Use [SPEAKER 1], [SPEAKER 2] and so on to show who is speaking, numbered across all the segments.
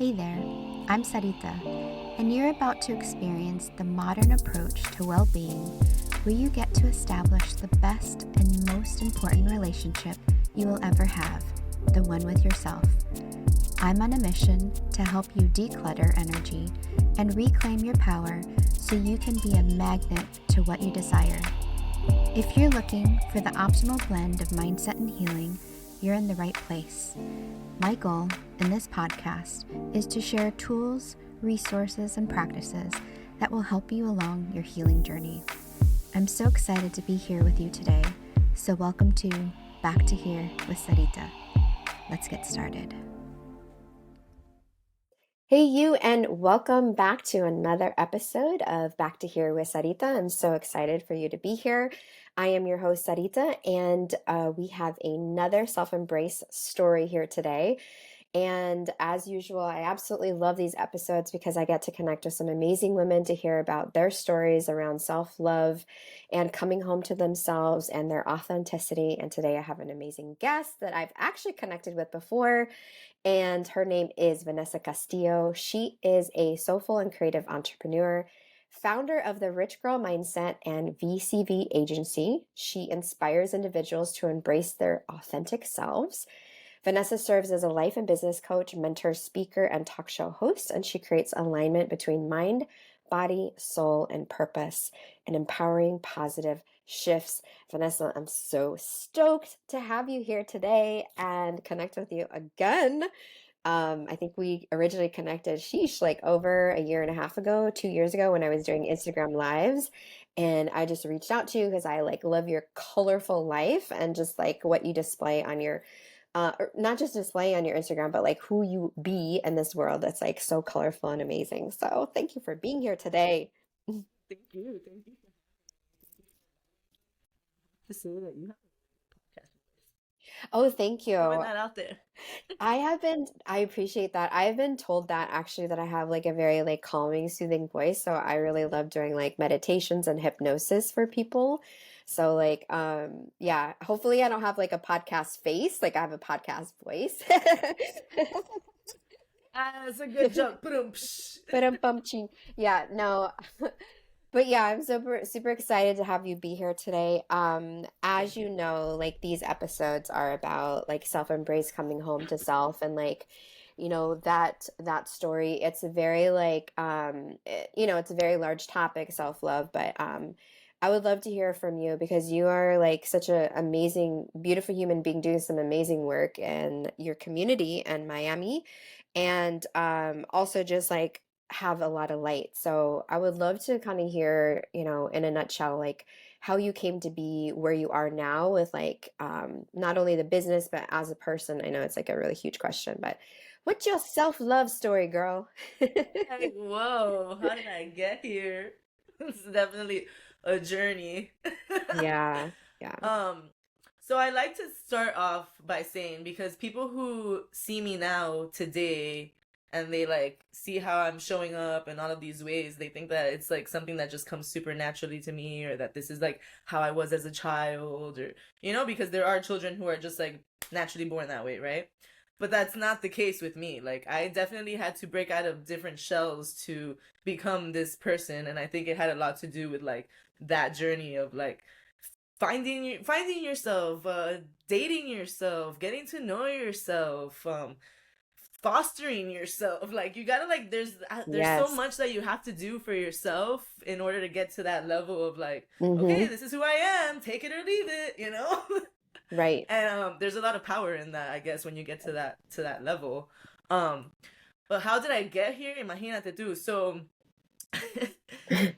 [SPEAKER 1] Hey there, I'm Sarita, and you're about to experience the modern approach to well being where you get to establish the best and most important relationship you will ever have, the one with yourself. I'm on a mission to help you declutter energy and reclaim your power so you can be a magnet to what you desire. If you're looking for the optimal blend of mindset and healing, you're in the right place. My goal in this podcast is to share tools, resources, and practices that will help you along your healing journey. I'm so excited to be here with you today, so welcome to Back to Here with Sarita. Let's get started.
[SPEAKER 2] Hey you, and welcome back to another episode of Back to Here with Sarita. I'm so excited for you to be here. I am your host, Sarita, and we have another self-embrace story here today. And as usual, I absolutely love these episodes because I get to connect with some amazing women to hear about their stories around self-love and coming home to themselves and their authenticity. And today I have an amazing guest that I've actually connected with before, and her name is Vanessa Castillo. She is a soulful and creative entrepreneur, founder of the Rich Girl Mindset and VCV agency. She inspires individuals to embrace their authentic selves. Vanessa serves as a life and business coach, mentor, speaker, and talk show host, and she creates alignment between mind, body, soul, and purpose, and empowering positive shifts. Vanessa, I'm so stoked to have you here today and connect with you again. I think we originally connected, like over a year and a half ago, 2 years ago, when I was doing Instagram lives. And I just reached out to you because I love your colorful life and just what you display on your or not just display on your Instagram, but who you be in this world that's so colorful and amazing. So thank you for being here today.
[SPEAKER 3] Thank you. Thank you to say that you have a podcast.
[SPEAKER 2] Oh, thank
[SPEAKER 3] Throwing
[SPEAKER 2] you.
[SPEAKER 3] that out there.
[SPEAKER 2] I appreciate that. I've been told that actually that I have a very calming, soothing voice. So I really love doing meditations and hypnosis for people. So yeah, hopefully I don't have a podcast face, I have a podcast voice.
[SPEAKER 3] That's a good joke. Boom.
[SPEAKER 2] But I'm bumping. Yeah, no. But yeah, I'm super excited to have you be here today. As
[SPEAKER 3] Thank
[SPEAKER 2] you
[SPEAKER 3] you.
[SPEAKER 2] know, these episodes are about self-embrace, coming home to self, and that story. It's a very it's a very large topic, self-love, but I would love to hear from you because you are such a amazing, beautiful human being doing some amazing work in your community in Miami, and also just have a lot of light. So I would love to kind of hear, in a nutshell, how you came to be where you are now with not only the business, but as a person. I know it's a really huge question, but what's your self-love story, girl?
[SPEAKER 3] Whoa, how did I get here? It's definitely a journey.
[SPEAKER 2] Yeah, yeah.
[SPEAKER 3] um, so I like to start off by saying, because people who see me now today and they see how I'm showing up in all of these ways, they think that it's something that just comes super naturally to me, or that this is how I was as a child, or because there are children who are just naturally born that way, right? But that's not the case with me. I definitely had to break out of different shells to become this person, and I think it had a lot to do with that journey of finding yourself, dating yourself, getting to know yourself, fostering yourself. You gotta there's so
[SPEAKER 2] Yes.
[SPEAKER 3] much that you have to do for yourself in order to get to that level of okay,
[SPEAKER 2] Mm-hmm.
[SPEAKER 3] this is who I am, take it or leave it.
[SPEAKER 2] Right.
[SPEAKER 3] And there's a lot of power in that, I guess, when you get to that level. um but how did I get here? Imagínate tú. So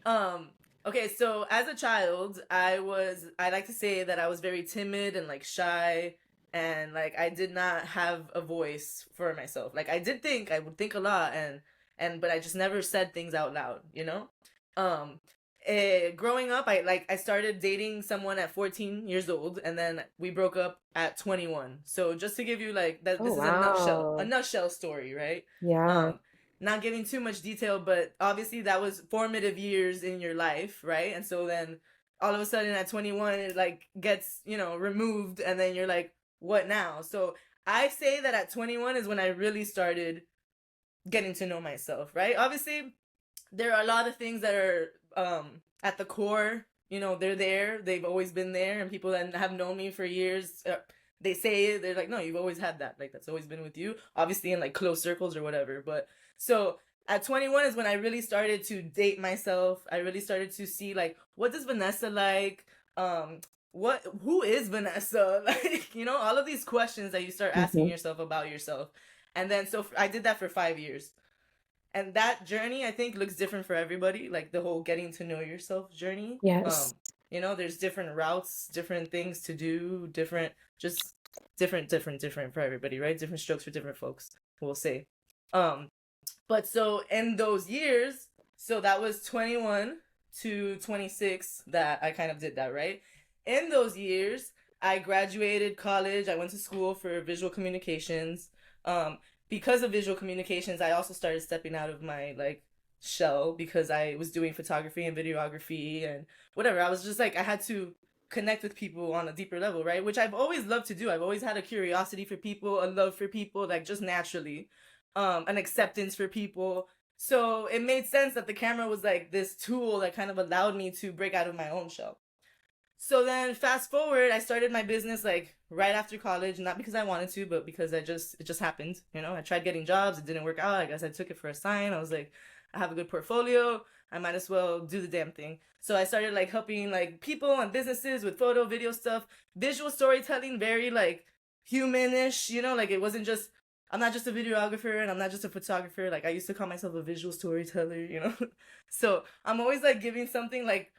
[SPEAKER 3] um okay, so as a child, I like to say that I was very timid and shy, and I did not have a voice for myself. I would think a lot, and but I just never said things out loud. um Growing up, I started dating someone at 14 years old, and then we broke up at 21. So just to give you that,
[SPEAKER 2] Oh,
[SPEAKER 3] this is a
[SPEAKER 2] wow.
[SPEAKER 3] nutshell story, right?
[SPEAKER 2] Yeah.
[SPEAKER 3] um Not giving too much detail, but obviously that was formative years in your life, right? And so then all of a sudden at 21 it gets removed, and then you're what now? So I say that at 21 is when I really started getting to know myself, right? Obviously, there are a lot of things that are at the core, you know, they're there, they've always been there, and people that have known me for years, they say it, they're like, no, you've always had that, like that's always been with you, obviously in like close circles or whatever. But so at 21 is when I really started to date myself. I really started to see like, what does Vanessa like, um who is Vanessa, like, you know, all of these questions that you start asking
[SPEAKER 2] Hmm.
[SPEAKER 3] yourself about yourself. And then so I did that for 5 years, and that journey I think looks different for everybody, like the whole getting to know yourself journey.
[SPEAKER 2] Yes.
[SPEAKER 3] You know, there's different routes, different things to do, different, just different for everybody, right? Different strokes for different folks, we'll say. um but so in those years, so that was 21 to 26 that I kind of did that, right? In those years, I graduated college, I went to school for visual communications. Um, because of visual communications, I also started stepping out of my like shell, because I was doing photography and videography and whatever. I was just like, I had to connect with people on a deeper level, right? Which I've always loved to do. I've always had a curiosity for people, a love for people, like just naturally, an acceptance for people. So it made sense that the camera was like this tool that kind of allowed me to break out of my own shell. So then fast forward, I started my business like right after college, not because I wanted to, but because it just happened. You know, I tried getting jobs, it didn't work out. I guess I took it for a sign. I was like, I have a good portfolio, I might as well do the damn thing. So I started like helping like people and businesses with photo, video stuff, visual storytelling, very like humanish, you know, like it wasn't just, I'm not just a videographer and I'm not just a photographer. Like I used to call myself a visual storyteller, you know? So I'm always like giving something like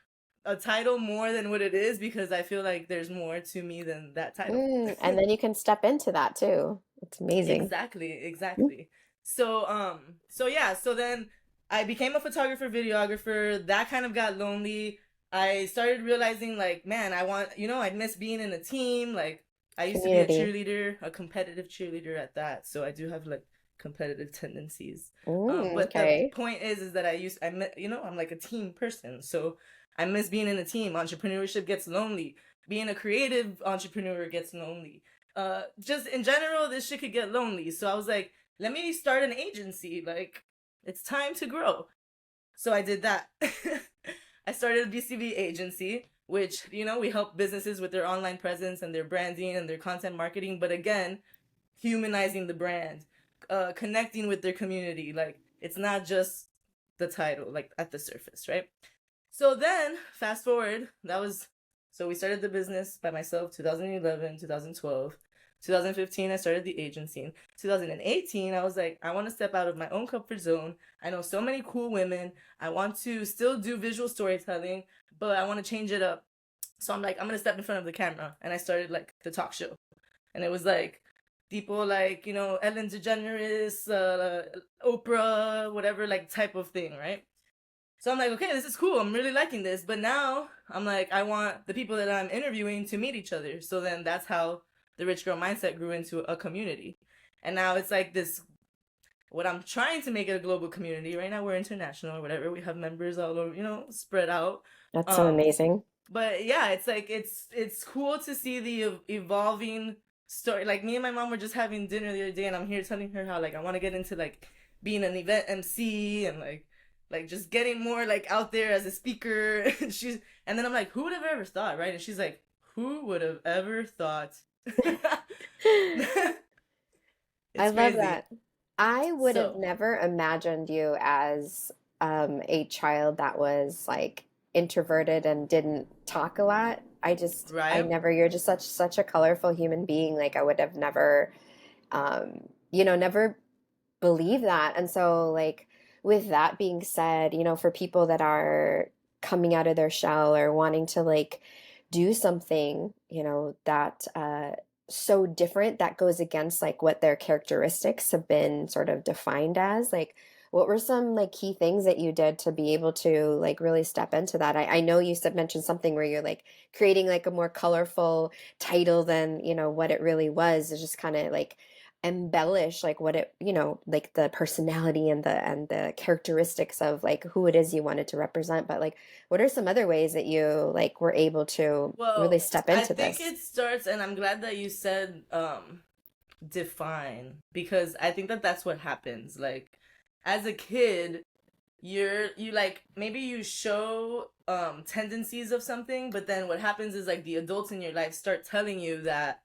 [SPEAKER 3] a title more than what it is, because I feel like there's more to me than that title.
[SPEAKER 2] And then you can step into that too. It's amazing.
[SPEAKER 3] Exactly, exactly. So yeah, so then I became a photographer, videographer. That kind of got lonely. I started realizing like, man, I want, you know, I miss being in a team. Like I used to be a
[SPEAKER 2] Community.
[SPEAKER 3] cheerleader, a competitive cheerleader at that. So I do have like competitive tendencies. But the
[SPEAKER 2] Okay.
[SPEAKER 3] point is that you know, I'm like a team person. So I miss being in a team. Entrepreneurship gets lonely. Being a creative entrepreneur gets lonely. Just in general, this shit could get lonely. So I was like, let me start an agency. Like, it's time to grow. So I did that. I started a BCB agency, which, you know, we help businesses with their online presence and their branding and their content marketing. But again, humanizing the brand, connecting with their community. Like, it's not just the title, like at the surface, right? So then, fast forward, so we started the business by myself 2011, 2012. 2015, I started the agency. 2018, I was like, I want to step out of my own comfort zone. I know so many cool women. I want to still do visual storytelling, but I want to change it up. So I'm like, I'm going to step in front of the camera. And I started like the talk show. And it was like people like, you know, Ellen DeGeneres, Oprah, whatever, like type of thing, right? So I'm like, okay, this is cool. I'm really liking this. But now I'm like, I want the people that I'm interviewing to meet each other. So then that's how the Rich Girl Mindset grew into a community. And now it's like this, what I'm trying to make it a global community. Right now we're international or whatever. We have members all over, you know, spread out.
[SPEAKER 2] That's so
[SPEAKER 3] Um,
[SPEAKER 2] amazing.
[SPEAKER 3] but yeah, it's like it's cool to see the evolving story. Like me and my mom were just having dinner the other day, and I'm here telling her how like I want to get into like being an event MC and like just getting more like out there as a speaker. And then I'm like, who would have ever thought, right? And she's like, who would have ever thought?
[SPEAKER 2] I
[SPEAKER 3] It's
[SPEAKER 2] love
[SPEAKER 3] crazy.
[SPEAKER 2] that. I would have
[SPEAKER 3] So
[SPEAKER 2] never imagined you as a child that was like introverted and didn't talk a lot. I
[SPEAKER 3] right.
[SPEAKER 2] never, you're just such a colorful human being. Like I would have never, never believed that. And so, like, with that being said, for people that are coming out of their shell or wanting to like do something, that so different that goes against like what their characteristics have been sort of defined as, like what were some like key things that you did to be able to like really step into that? I know you said mentioned something where you're like creating like a more colorful title than what it really was. It's just kind of like embellish like what it, like the personality and the characteristics of like who it is you wanted to represent. But like what are some other ways that you like were able to really
[SPEAKER 3] Well,
[SPEAKER 2] step
[SPEAKER 3] I
[SPEAKER 2] into
[SPEAKER 3] think
[SPEAKER 2] this?
[SPEAKER 3] it starts, and I'm glad that you said define, because I think that that's what happens. Like as a kid, you like maybe you show tendencies of something, but then what happens is like the adults in your life start telling you that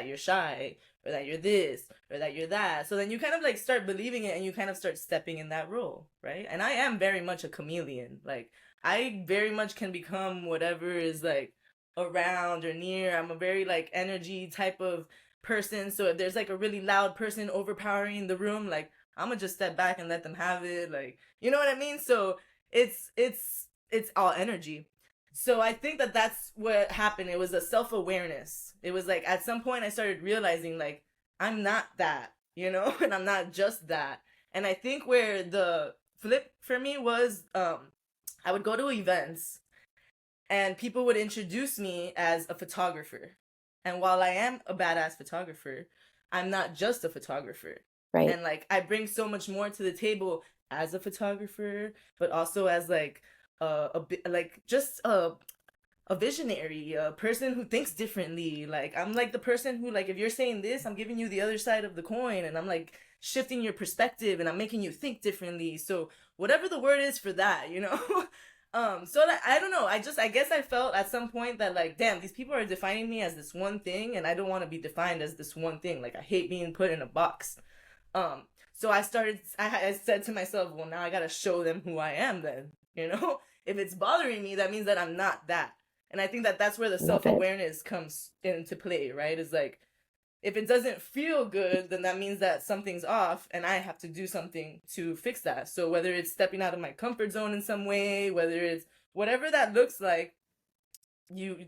[SPEAKER 3] you're shy, or that you're this, or that you're that. So then you kind of like start believing it, and you kind of start stepping in that role, right? And I am very much a chameleon. Like, I very much can become whatever is like around or near. I'm a very like energy type of person. So if there's like a really loud person overpowering the room, like I'm gonna just step back and let them have it. Like, you know what I mean? So it's all energy. So I think that that's what happened. It was a self-awareness. It was like at some point I started realizing like I'm not that, you know, and I'm not just that. And I think where the flip for me was I would go to events and people would introduce me as a photographer. And while I am a badass photographer, I'm not just a photographer.
[SPEAKER 2] Right.
[SPEAKER 3] And like I bring so much more to the table as a photographer, but also as like a bit like just a visionary, a person who thinks differently. Like I'm like the person who, like, if you're saying this, I'm giving you the other side of the coin, and I'm like shifting your perspective, and I'm making you think differently. So whatever the word is for that, you know. So that I don't know. I guess I felt at some point that like, damn, these people are defining me as this one thing, and I don't want to be defined as this one thing. Like I hate being put in a box. Um, so I said to myself, well, now I gotta show them who I am then, you know? If it's bothering me, that means that I'm not that. And I think that that's where the
[SPEAKER 2] Love it.
[SPEAKER 3] self-awareness comes into play, right? Is like, if it doesn't feel good, then that means that something's off and I have to do something to fix that. So whether it's stepping out of my comfort zone in some way, whether it's whatever that looks like, you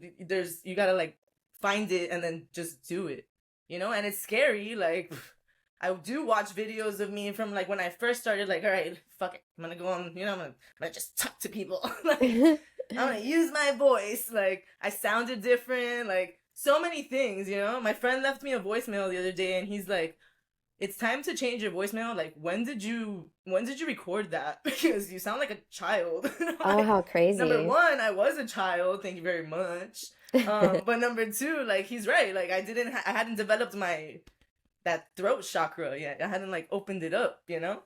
[SPEAKER 3] gotta like find it and then just do it, you know. And it's scary. Like I do watch videos of me from like when I first started, like, all right, fuck it, I'm gonna go on, you know, I'm gonna just talk to people. Like I'm gonna use my voice. Like I sounded different, like so many things, you know. My friend left me a voicemail the other day and he's like, it's time to change your voicemail. Like, when did you record that? Because you sound like a child.
[SPEAKER 2] Oh,
[SPEAKER 3] Like,
[SPEAKER 2] how
[SPEAKER 3] number
[SPEAKER 2] crazy.
[SPEAKER 3] one, I was a child. Thank you very much. But number two, like he's right. Like I hadn't developed my that throat chakra yet. I hadn't like opened it up, you know.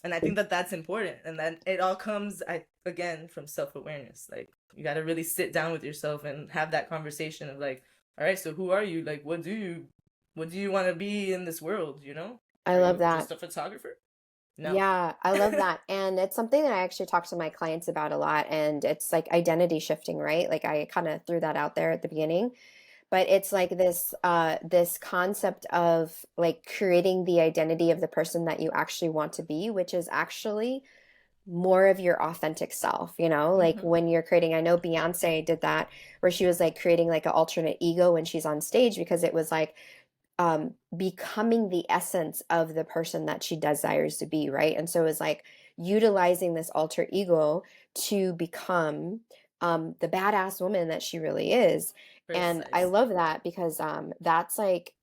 [SPEAKER 3] And I think that that's important, and that it all comes, again, from self-awareness. Like you got to really sit down with yourself and have that conversation of like, all right, so who are you? Like, what do you want to be in this world? You know,
[SPEAKER 2] I
[SPEAKER 3] are
[SPEAKER 2] love
[SPEAKER 3] you
[SPEAKER 2] that.
[SPEAKER 3] just a photographer? No.
[SPEAKER 2] Yeah, I love that. And it's something that I actually talk to my clients about a lot. And it's like identity shifting, right? Like I kind of threw that out there at the beginning. But it's like this concept of like creating the identity of the person that you actually want to be, which is actually more of your authentic self, you know, like
[SPEAKER 3] Mm-hmm.
[SPEAKER 2] when you're creating, I know Beyonce did that where she was like creating like an alternate ego when she's on stage because it was like becoming the essence of the person that she desires to be, right? And so it's like utilizing this alter ego to become the badass woman that she really is. And I love
[SPEAKER 3] Precisely.
[SPEAKER 2] that because that's like,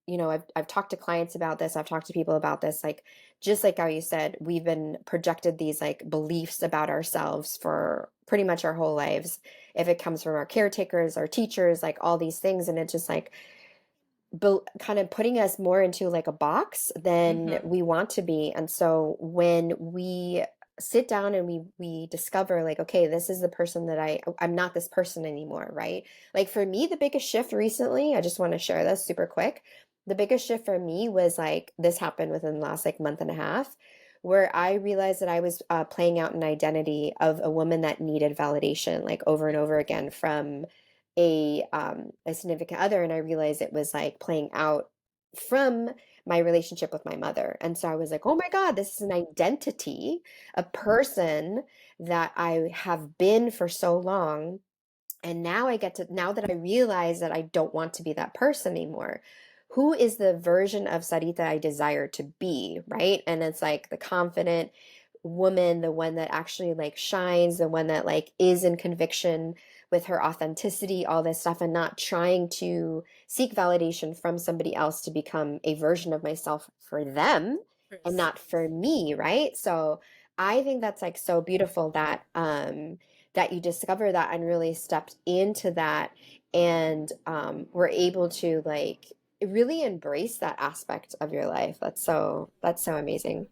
[SPEAKER 2] you know, I've talked to clients about this, I've talked to people about this, like just like how you said, we've been projected these like beliefs about ourselves for pretty much our whole lives. If it comes from our caretakers, our teachers, like all these things, and it's just like kind of putting us more into like a box than
[SPEAKER 3] Mm-hmm.
[SPEAKER 2] we want to be. And so when we sit down and we discover like, okay, this is the person that I'm not this person anymore, right? Like for me, the biggest shift recently, I just want to share this super quick. The biggest shift for me was like this happened within the last like month and a half, where I realized that I was playing out an identity of a woman that needed validation like over and over again from a significant other, and I realized it was like playing out from my relationship with my mother. And so I was like, oh my God, this is an identity, a person that I have been for so long. And now now that I realize that I don't want to be that person anymore, who is the version of Sarita I desire to be, right? And it's like the confident woman, the one that actually like shines, the one that like is in conviction with her authenticity, all this stuff, and not trying to seek validation from somebody else to become a version of myself for them and not for
[SPEAKER 3] Precisely.
[SPEAKER 2] me, right? So I think that's like so beautiful that that you discover that and really stepped into that and were able to like really embrace that aspect of your life. That's so amazing.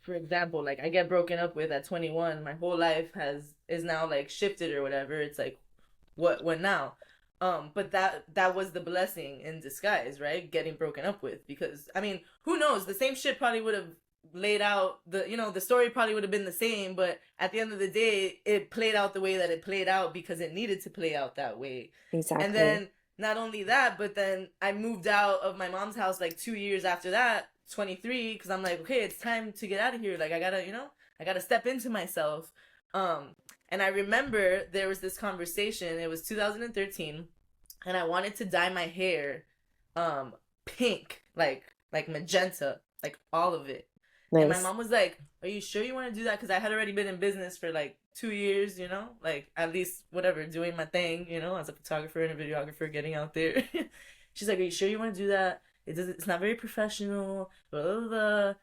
[SPEAKER 3] for example, like I get broken up with at 21, my whole life has is now like shifted or whatever. It's like what now? But that was the blessing in disguise, right? Getting broken up with, because I mean, who knows? The same shit probably would have laid out, the story probably would have been the same, but at the end of the day, it played out the way that it played out because it needed to play out that way. And
[SPEAKER 2] Exactly.
[SPEAKER 3] then not only that, but then I moved out of my mom's house like 2 years after that, 23, because I'm like, okay, it's time to get out of here. Like I gotta step into myself. Um, and I remember there was this conversation. It was 2013, and I wanted to dye my hair pink, like magenta, like all of it. And my
[SPEAKER 2] Nice.
[SPEAKER 3] mom was like, "Are you sure you want to do that?" Because I had already been in business for like 2 years, like at least whatever, doing my thing, as a photographer and a videographer, getting out there. She's like, "Are you sure you want to do that? It's not very professional." Blah, blah, blah.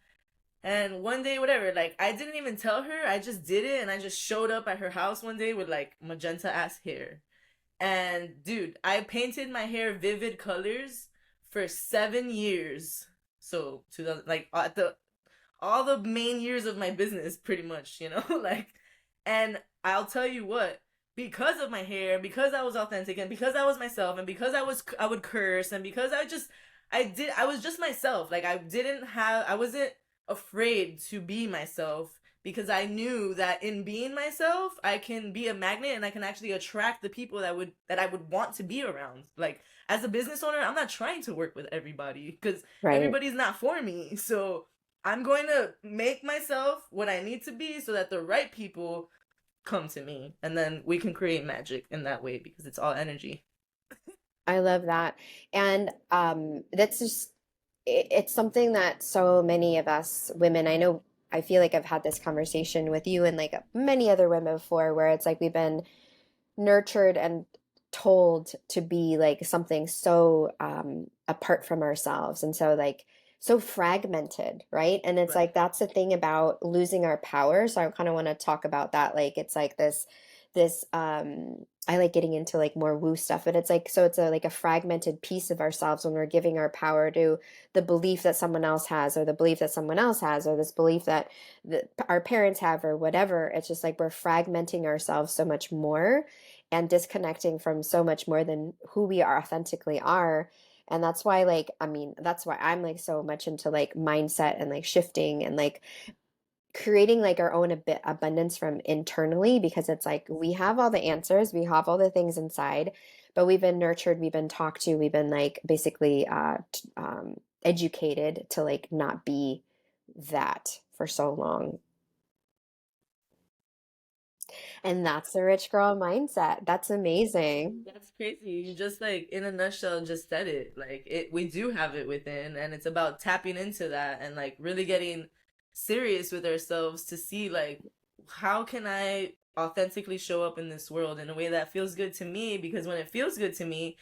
[SPEAKER 3] And one day, whatever, like I didn't even tell her. I just did it, and I just showed up at her house one day with like magenta ass hair. And dude, I painted my hair vivid colors for 7 years. So 2000, like at the all the main years of my business, pretty much, like. And I'll tell you what, because of my hair, because I was authentic, and because I was myself, and because I would curse, and because I was just myself. Like I wasn't afraid to be myself, because I knew that in being myself, I can be a magnet, and I can actually attract the people that I would want to be around. Like as a business owner, I'm not trying to work with everybody, because
[SPEAKER 2] Right.
[SPEAKER 3] everybody's not for me. So I'm going to make myself what I need to be so that the right people come to me, and then we can create magic in that way, because it's all energy.
[SPEAKER 2] I love that. And that's just it's something that so many of us women, I know, I feel like I've had this conversation with you and like many other women before, where it's like we've been nurtured and told to be like something so apart from ourselves, and so like so fragmented, right? And it's like
[SPEAKER 3] Right.
[SPEAKER 2] that's the thing about losing our power. So I kind of want to talk about that. Like it's like this I like getting into like more woo stuff, but it's like so it's a like a fragmented piece of ourselves when we're giving our power to the belief that someone else has, or the belief that someone else has, or this belief that our parents have, or whatever. It's just like we're fragmenting ourselves so much more and disconnecting from so much more than who we are authentically are. And that's why, like, I mean, that's why I'm like so much into like mindset and like shifting and like creating like our own abundance from internally, because it's like we have all the answers, we have all the things inside, but we've been nurtured, we've been talked to, we've been like basically educated to like not be that for so long. And that's the rich girl mindset. That's amazing.
[SPEAKER 3] That's crazy. You just, like, in a nutshell, just said it. Like, we do have it within, and it's about tapping into that and like really getting serious with ourselves to see, like, how can I authentically show up in this world in a way that feels good to me, because when it feels good to me,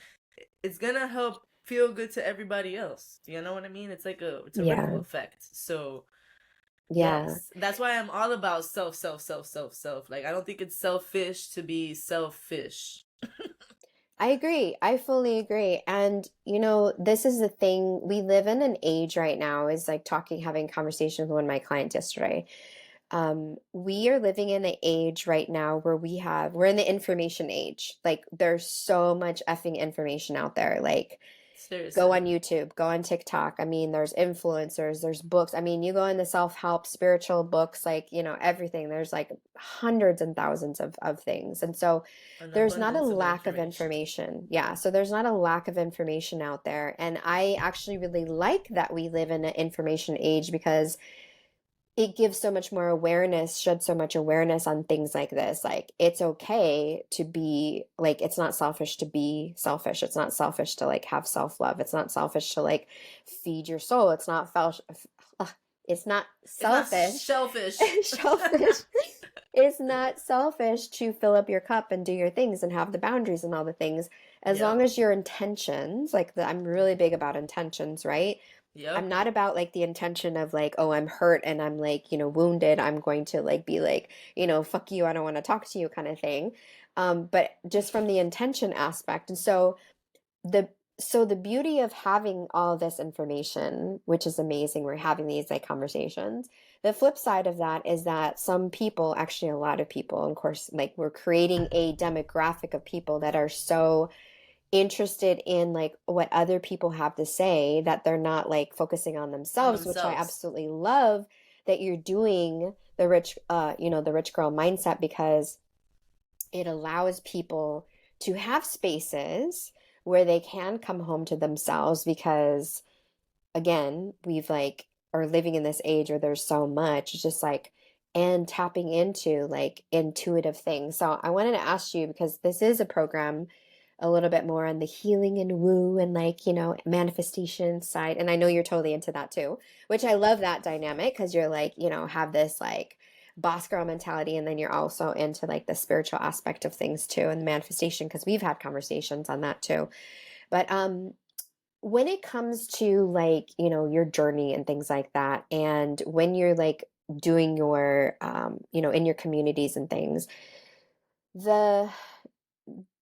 [SPEAKER 3] it's gonna help feel good to everybody else. Do you know what I mean? It's a ripple
[SPEAKER 2] Yeah.
[SPEAKER 3] effect. So
[SPEAKER 2] Yeah.
[SPEAKER 3] yes, that's why I'm all about self, self, self, self, self. Like I don't think it's selfish to be selfish.
[SPEAKER 2] I agree. I fully agree. And, you know, this is the thing. We live in an age right now, is like talking, having a conversation with one of my clients yesterday. We are living in an age right now where we're in the information age. Like, there's so much effing information out there. Like, go
[SPEAKER 3] Seriously.
[SPEAKER 2] on YouTube, go on TikTok. I mean, there's influencers, there's books. I mean, you go into self-help, spiritual books, like, you know, everything. There's like hundreds and thousands of things. And so
[SPEAKER 3] An
[SPEAKER 2] there's not a
[SPEAKER 3] abundance of
[SPEAKER 2] lack of
[SPEAKER 3] information.
[SPEAKER 2] information. Yeah. So there's not a lack of information out there. And I actually really like that we live in an information age, because it gives so much more awareness, shed so much awareness on things like this. Like, it's okay to be like, it's not selfish to be selfish. It's not selfish to like have self-love. It's not selfish to like feed your soul. It's not it's not
[SPEAKER 3] It's not
[SPEAKER 2] selfish.
[SPEAKER 3] shellfish.
[SPEAKER 2] Selfish. It's not selfish to fill up your cup and do your things and have the boundaries and all the things, as long
[SPEAKER 3] Yep.
[SPEAKER 2] as your intentions, like I'm really big about intentions, right? I'm
[SPEAKER 3] Yep.
[SPEAKER 2] not about like the intention of like, oh, I'm hurt and I'm like, you know, wounded. I'm going to like be like, you know, fuck you, I don't want to talk to you kind of thing. But just from the intention aspect. And so the so the beauty of having all this information, which is amazing, we're having these like conversations. The flip side of that is that some people, actually a lot of people, of course, like we're creating a demographic of people that are so interested in like what other people have to say that they're not like focusing on
[SPEAKER 3] On
[SPEAKER 2] themselves, which I
[SPEAKER 3] themselves.
[SPEAKER 2] absolutely love that you're doing the rich the rich girl mindset, because it allows people to have spaces where they can come home to themselves, because again, we've like are living in this age where there's so much, it's just like, and tapping into like intuitive things. So I wanted to ask you, because this is a program a little bit more on the healing and woo and like, manifestation side. And I know you're totally into that too, which I love that dynamic, because you're like, have this like boss girl mentality, and then you're also into like the spiritual aspect of things too, and the manifestation, because we've had conversations on that too. But when it comes to like, your journey and things like that, and when you're like doing your in your communities and things, the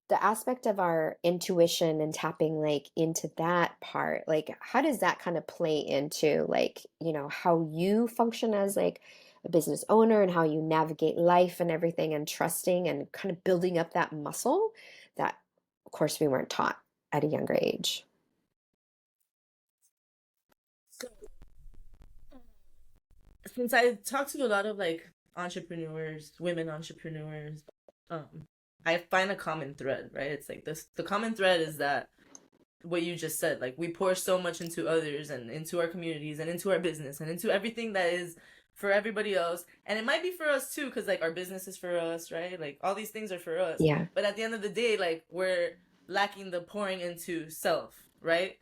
[SPEAKER 2] the aspect of our intuition and tapping like into that part, like how does that kind of play into like, how you function as like a business owner, and how you navigate life and everything, and trusting and kind of building up that muscle that of course we weren't taught at a younger age.
[SPEAKER 3] So, since I talk to a lot of like entrepreneurs, women entrepreneurs, I find a common thread, right? It's like this, the common thread is that what you just said, like we pour so much into others and into our communities and into our business and into everything that is for everybody else, and it might be for us too, because like our business is for us, right? Like all these things are for us,
[SPEAKER 2] Yeah.
[SPEAKER 3] but at the end of the day, like we're lacking the pouring into self, right?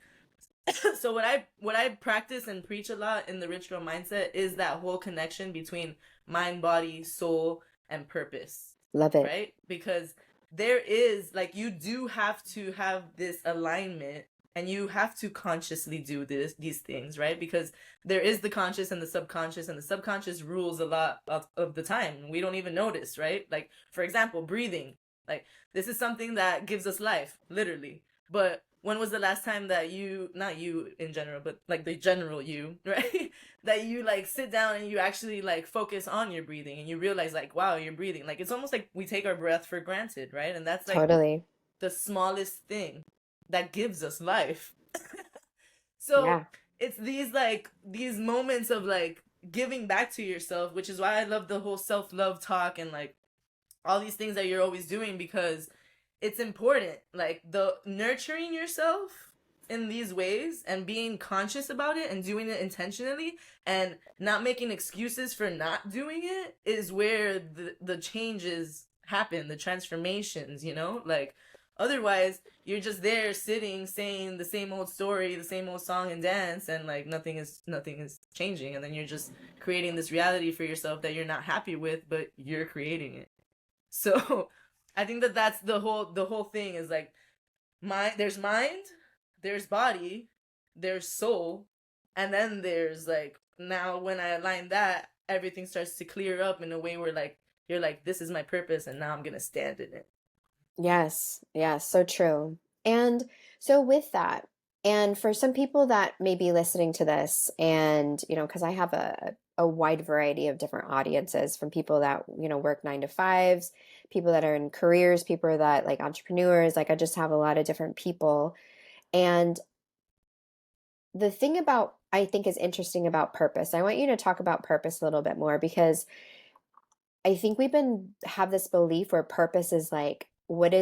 [SPEAKER 3] So what I practice and preach a lot in the rich girl mindset is that whole connection between mind, body, soul, and purpose,
[SPEAKER 2] Love it.
[SPEAKER 3] right? Because there is like, you do have to have this alignment, and you have to consciously do these things, right? Because there is the conscious and the subconscious rules a lot of the time. We don't even notice, right? Like for example, breathing. Like this is something that gives us life, literally. But when was the last time that you, not you in general, but like the general you, right? That you like sit down and you actually like focus on your breathing, and you realize like, wow, you're breathing. Like it's almost like we take our breath for granted, right? And that's like
[SPEAKER 2] Totally.
[SPEAKER 3] the smallest thing that gives us life. So
[SPEAKER 2] Yeah.
[SPEAKER 3] it's these moments of like giving back to yourself, which is why I love the whole self-love talk and like all these things that you're always doing, because it's important, like the nurturing yourself in these ways and being conscious about it and doing it intentionally and not making excuses for not doing it is where the changes happen, the transformations, like otherwise you're just there sitting saying the same old story, the same old song and dance, and like nothing is changing, and then you're just creating this reality for yourself that you're not happy with, but you're creating it. So I think that that's the whole thing is like, there's mind, there's body, there's soul, and then there's like, now when I align that, everything starts to clear up in a way where like you're like, this is my purpose, and now I'm gonna stand in it.
[SPEAKER 2] Yes, yes, so true. And so with that, and for some people that may be listening to this, and because I have a wide variety of different audiences, from people that, work 9 to 5s, people that are in careers, people that like entrepreneurs, like I just have a lot of different people. And the thing about I think is interesting about purpose, I want you to talk about purpose a little bit more, because I think we've been have this belief where purpose is like, what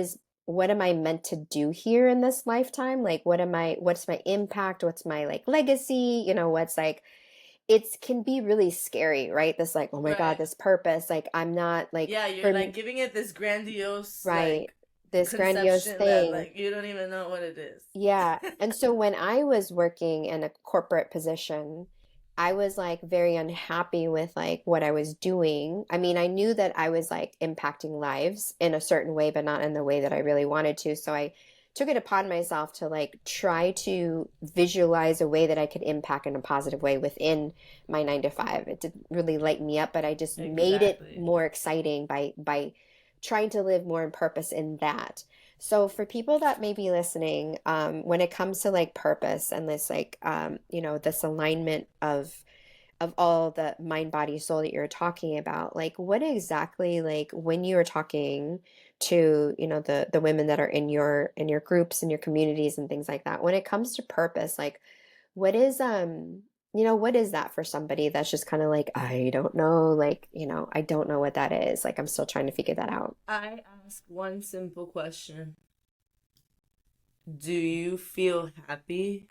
[SPEAKER 2] am I meant to do here in this lifetime? Like what's my impact? What's my like legacy? What's like, it can be really scary, right? This like, oh my God,
[SPEAKER 3] Right.
[SPEAKER 2] this purpose, like I'm not like
[SPEAKER 3] Yeah, you're
[SPEAKER 2] for
[SPEAKER 3] like giving it this grandiose
[SPEAKER 2] right,
[SPEAKER 3] like
[SPEAKER 2] this grandiose
[SPEAKER 3] conception that
[SPEAKER 2] thing.
[SPEAKER 3] like you don't even know what it is.
[SPEAKER 2] Yeah. And so when I was working in a corporate position, I was like very unhappy with like what I was doing. I mean, I knew that I was like impacting lives in a certain way, but not in the way that I really wanted to. So I took it upon myself to like try to visualize a way that I could impact in a positive way within my 9 to 5. It didn't really light me up, but I just made it
[SPEAKER 3] Exactly.
[SPEAKER 2] more exciting by trying to live more in purpose in that. So for people that may be listening, when it comes to like purpose and this like this alignment of all the mind, body, soul that you're talking about, like what exactly, like when you are talking to, the women that are in your groups and your communities and things like that, when it comes to purpose, like what is what is that for somebody that's just kind of like, I don't know, like, I don't know what that is. Like I'm still trying to figure that out.
[SPEAKER 3] I ask one simple question. Do you feel happy?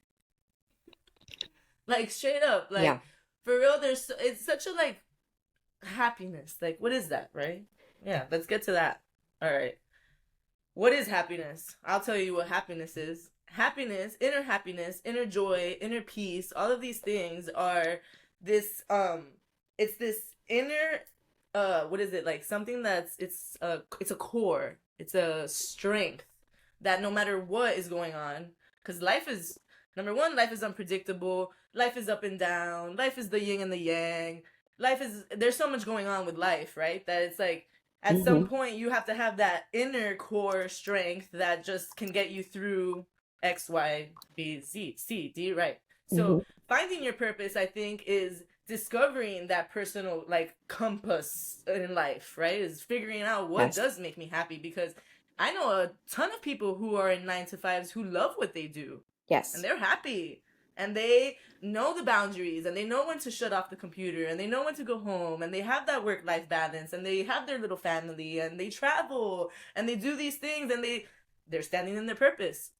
[SPEAKER 3] Like straight up,
[SPEAKER 2] Yeah.
[SPEAKER 3] like for real, it's such a like happiness. Like what is that, right? Yeah, let's get to that. All right. What is happiness? I'll tell you what happiness is. Happiness, inner joy, inner peace, all of these things are this it's this inner what is it? Like something that's it's a core. It's a strength that no matter what is going on, cuz life is number 1, life is unpredictable. Life is up and down. Life is the yin and the yang. Life is there's so much going on with life, right? That it's like at some
[SPEAKER 2] Hmm.
[SPEAKER 3] point you have to have that inner core strength that just can get you through X, Y, B, Z, C, D, right?
[SPEAKER 2] Hmm.
[SPEAKER 3] So finding your purpose, I think, is discovering that personal like compass in life, right? Is figuring out what
[SPEAKER 2] Yes.
[SPEAKER 3] does make me happy because I know a ton of people who are in 9 to 5s who love what they do and
[SPEAKER 2] Yes.
[SPEAKER 3] they're happy and they know the boundaries and they know when to shut off the computer and they know when to go home and they have that work life balance and they have their little family and they travel and they do these things and they're standing in their purpose.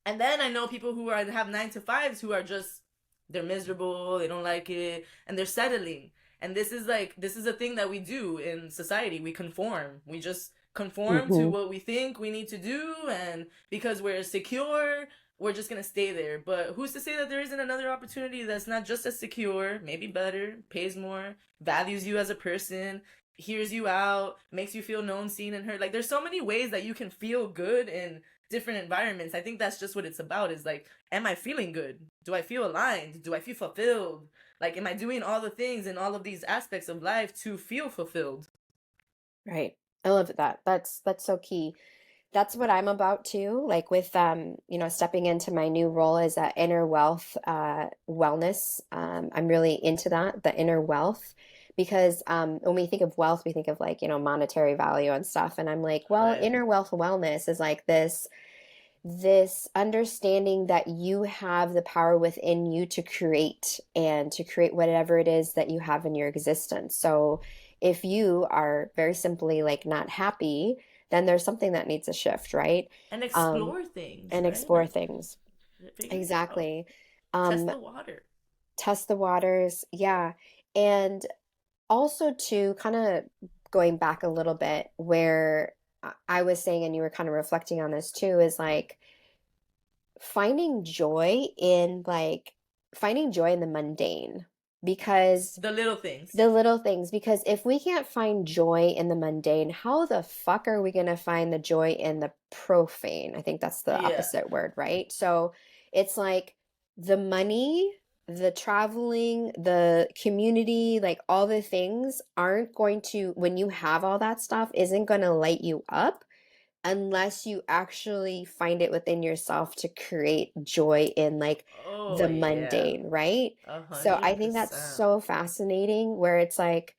[SPEAKER 3] And then I know people who are have 9 to 5s who are just they're miserable, they don't like it, and they're settling. And this is a thing that we do in society. We conform. We just conform to
[SPEAKER 2] Hmm.
[SPEAKER 3] what we think we need to do, and because we're secure, we're just gonna stay there. But who's to say that there isn't another opportunity that's not just as secure, maybe better, pays more, values you as a person, hears you out, makes you feel known, seen, and heard. Like there's so many ways that you can feel good in different environments. I think that's just what it's about is like, am I feeling good? Do I feel aligned? Do I feel fulfilled? Like, am I doing all the things in all of these aspects of life to feel fulfilled?
[SPEAKER 2] Right. I love that. That's so key. That's what I'm about too. Like with stepping into my new role as a inner wealth wellness. I'm really into that, the inner wealth. Because when we think of wealth, we think of like, monetary value and stuff. And I'm like, well,
[SPEAKER 3] Right.
[SPEAKER 2] inner wealth wellness is like this understanding that you have the power within you to create and to create whatever it is that you have in your existence. So if you are very simply like not happy, then there's something that needs a shift, right?
[SPEAKER 3] And
[SPEAKER 2] Um,
[SPEAKER 3] explore things,
[SPEAKER 2] and
[SPEAKER 3] right?
[SPEAKER 2] explore
[SPEAKER 3] Like,
[SPEAKER 2] things.
[SPEAKER 3] figure it out.
[SPEAKER 2] Exactly.
[SPEAKER 3] Test
[SPEAKER 2] Um,
[SPEAKER 3] the water.
[SPEAKER 2] test the waters. Yeah. And also to kind of going back a little bit where I was saying, and you were kind of reflecting on this too, is like, finding joy in the mundane, because
[SPEAKER 3] The little things.
[SPEAKER 2] the little things, because if we can't find joy in the mundane, how the fuck are we going to find the joy in the profane? I think that's the
[SPEAKER 3] Yeah.
[SPEAKER 2] opposite word, right? So it's like the money, the traveling, the community, like all the things aren't going to, when you have all that stuff, isn't going to light you up unless you actually find it within yourself to create joy in like
[SPEAKER 3] Oh,
[SPEAKER 2] the
[SPEAKER 3] yeah.
[SPEAKER 2] mundane, right?
[SPEAKER 3] A
[SPEAKER 2] So I
[SPEAKER 3] hundred
[SPEAKER 2] think that's
[SPEAKER 3] percent.
[SPEAKER 2] so fascinating where it's like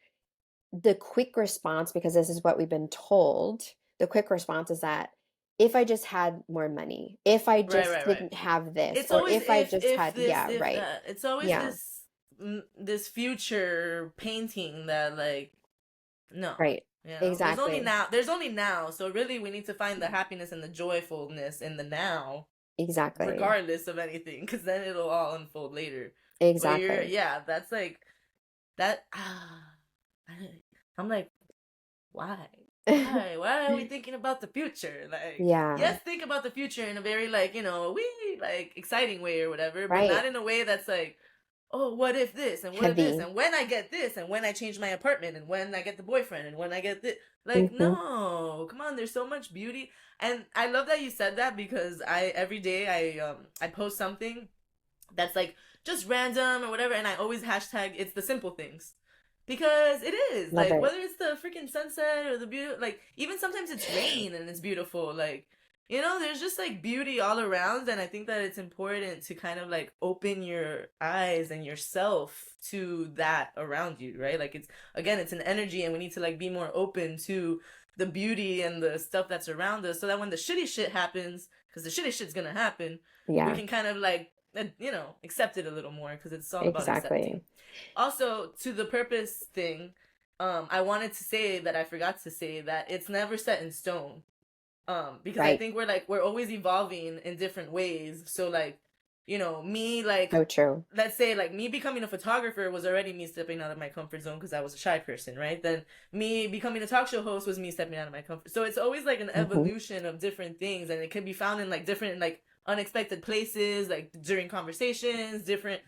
[SPEAKER 2] the quick response, because this is what we've been told, the quick response is that if I just had more money, if I
[SPEAKER 3] Right,
[SPEAKER 2] just
[SPEAKER 3] right, right.
[SPEAKER 2] didn't have this,
[SPEAKER 3] It's
[SPEAKER 2] or
[SPEAKER 3] always
[SPEAKER 2] if I just
[SPEAKER 3] if
[SPEAKER 2] had,
[SPEAKER 3] this
[SPEAKER 2] yeah,
[SPEAKER 3] if
[SPEAKER 2] right.
[SPEAKER 3] that. It's always
[SPEAKER 2] Yeah,
[SPEAKER 3] this this future painting that like no.
[SPEAKER 2] right. Exactly.
[SPEAKER 3] There's only now. So really we need to find the happiness and the joyfulness in the now
[SPEAKER 2] Exactly.
[SPEAKER 3] regardless of anything cuz then it'll all unfold later. But
[SPEAKER 2] Exactly.
[SPEAKER 3] yeah, that's like that I'm like why? Why are we thinking about the future? Like,
[SPEAKER 2] Yeah,
[SPEAKER 3] yes, think about the future in a very like, we like exciting way or whatever, but
[SPEAKER 2] right.
[SPEAKER 3] not in a way that's like, oh, what if this and what if this
[SPEAKER 2] Heavy.
[SPEAKER 3] and when I get this and when I change my apartment and when I get the boyfriend and when I get this. Like,
[SPEAKER 2] Hmm.
[SPEAKER 3] no, come on, there's so much beauty. And I love that you said that because I every day I post something that's like just random or whatever and I always hashtag it's the simple things because it is
[SPEAKER 2] Love
[SPEAKER 3] like
[SPEAKER 2] it.
[SPEAKER 3] whether it's the freaking sunset or the beauty, like even sometimes it's raining and it's beautiful, like you know, there's just like beauty all around, and I think that it's important to kind of like open your eyes and yourself to that around you, right? Like it's, again, it's an energy, and we need to like be more open to the beauty and the stuff that's around us, so that when the shitty shit happens, because the shitty shit's gonna happen, we
[SPEAKER 2] Yeah,
[SPEAKER 3] can kind of like, you know, accept it a little more, because it's all about accepting.
[SPEAKER 2] exactly.
[SPEAKER 3] Also, to the purpose thing, I wanted to say that I forgot to say that it's never set in stone. Because I
[SPEAKER 2] Right.
[SPEAKER 3] think we're always evolving in different ways. So like, you know, me like,
[SPEAKER 2] So true.
[SPEAKER 3] let's say like me becoming a photographer was already me stepping out of my comfort zone because I was a shy person, right? Then me becoming a talk show host was me stepping out of my comfort. So it's always like an
[SPEAKER 2] Hmm.
[SPEAKER 3] evolution of different things, and it can be found in like different like unexpected places, like during conversations, different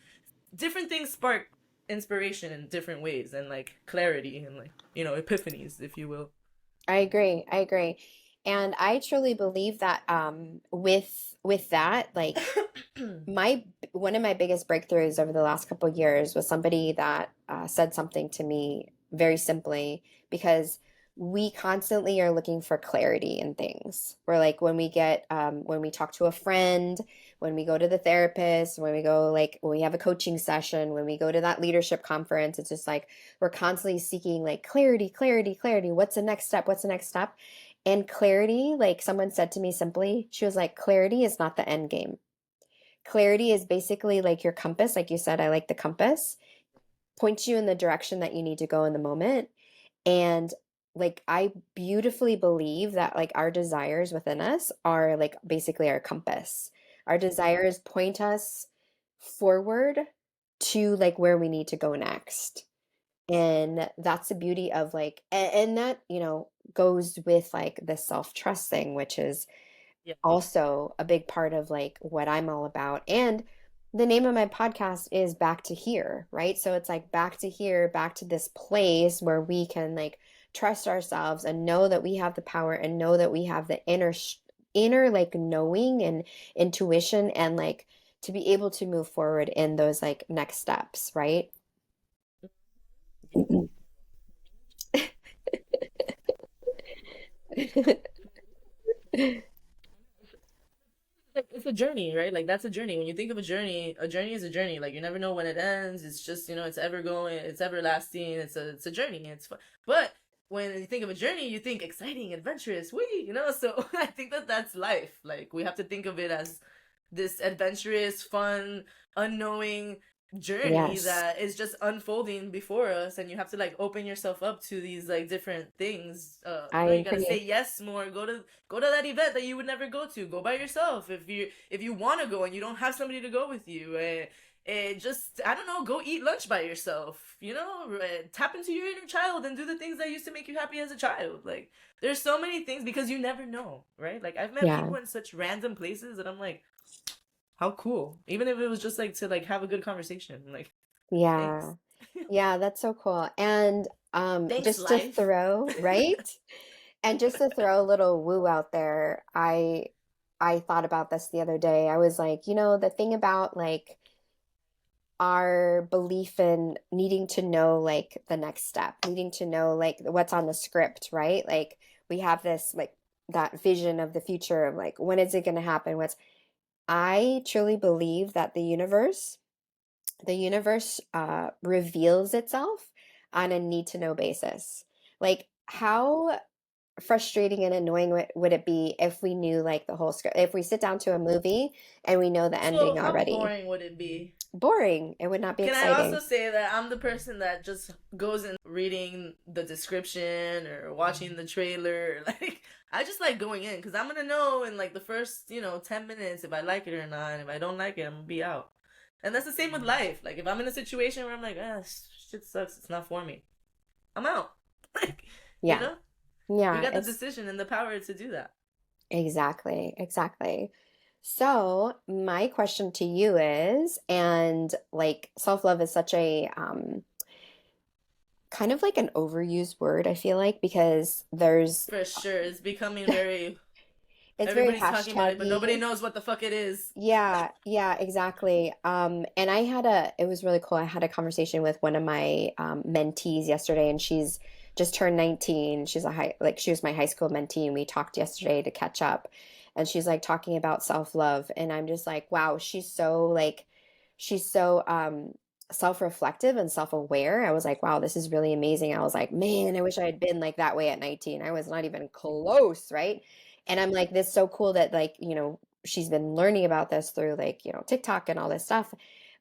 [SPEAKER 3] things spark inspiration in different ways, and like clarity and like, you know, epiphanies, if you will.
[SPEAKER 2] I agree. I agree. And I truly believe that with that, like my one of my biggest breakthroughs over the last couple of years was somebody that said something to me very simply, because we constantly are looking for clarity in things. We're like when we talk to a friend, when we go to the therapist, when we go like when we have a coaching session, when we go to that leadership conference, it's just like we're constantly seeking like clarity, clarity, clarity. What's the next step? What's the next step? And clarity, like someone said to me simply, she was like, clarity is not the end game. Clarity is basically like your compass. Like you said, I like the compass, points you in the direction that you need to go in the moment. And like, I beautifully believe that like our desires within us are like basically our compass. Our desires point us forward to like where we need to go next. And that's the beauty of like, and that, goes with like the self trust thing, which is
[SPEAKER 3] Yeah.
[SPEAKER 2] also a big part of like what I'm all about. And the name of my podcast is Back to Here, right? So it's like back to here, back to this place where we can like trust ourselves and know that we have the power and know that we have the inner like knowing and intuition and like to be able to move forward in those like next steps, right?
[SPEAKER 3] It's a journey, right? Like that's a journey. When you think of a journey is a journey. Like you never know when it ends. It's just, you know, it's ever going, it's everlasting. It's a journey. It's fun. But when you think of a journey, you think exciting, adventurous, wee, you know? So I think that that's life. Like we have to think of it as this adventurous, fun, unknowing journey
[SPEAKER 2] Yes,
[SPEAKER 3] that is just unfolding before us, and you have to like open yourself up to these like different things.
[SPEAKER 2] I
[SPEAKER 3] You know, you gotta say
[SPEAKER 2] agree.
[SPEAKER 3] yes more. Go to that event that you would never go to. Go by yourself if you want to go and you don't have somebody to go with you. Just, I don't know, go eat lunch by yourself, you know, tap into your inner child and do the things that used to make you happy as a child. Like there's so many things, because you never know, right? Like I've met
[SPEAKER 2] Yeah,
[SPEAKER 3] people in such random places that I'm like, how cool. Even if it was just like to like have a good conversation. Like, thanks.
[SPEAKER 2] yeah. Yeah, that's so cool. And
[SPEAKER 3] Thanks,
[SPEAKER 2] just to
[SPEAKER 3] life.
[SPEAKER 2] throw, right? And just to throw a little woo out there, I thought about this the other day. I was like, the thing about like our belief in needing to know like the next step, needing to know like what's on the script, right? Like we have this like that vision of the future of like when is it going to happen? What's I truly believe that the universe reveals itself on a need to know basis. Like, how frustrating and annoying would it be if we knew like the whole script? If we sit down to a movie and we know the
[SPEAKER 3] So,
[SPEAKER 2] ending
[SPEAKER 3] how
[SPEAKER 2] already,
[SPEAKER 3] boring would it be?
[SPEAKER 2] boring. It would not be
[SPEAKER 3] Can I also
[SPEAKER 2] exciting.
[SPEAKER 3] say that I'm the person that just goes in reading the description or watching the trailer? Like, I just like going in because I'm gonna know in like the first, you know, 10 minutes if I like it or not. And if I don't like it, I'm gonna be out. And that's the same with life. Like, if I'm in a situation where I'm like, ah, shit sucks, it's not for me, I'm out. Like, you
[SPEAKER 2] Yeah.
[SPEAKER 3] know, we
[SPEAKER 2] Yeah,
[SPEAKER 3] got the
[SPEAKER 2] it's
[SPEAKER 3] decision and the power to do that.
[SPEAKER 2] exactly, exactly. So, my question to you is, and like self-love is such a kind of like an overused word, I feel like, because
[SPEAKER 3] For sure. It's becoming very,
[SPEAKER 2] it's very
[SPEAKER 3] everybody's talking about it, but nobody
[SPEAKER 2] hashtaggy.
[SPEAKER 3] knows what the fuck it is.
[SPEAKER 2] Yeah, yeah, exactly. And it was really cool. I had a conversation with one of my mentees yesterday, and just turned 19. She was my high school mentee, and we talked yesterday to catch up. And she's like talking about self-love, and I'm just like, wow, she's so self-reflective and self-aware. I was like, wow, this is really amazing. I was like, man, I wish I had been like that way at 19. I was not even close, right? And I'm like, this is so cool that like, she's been learning about this through like, TikTok and all this stuff.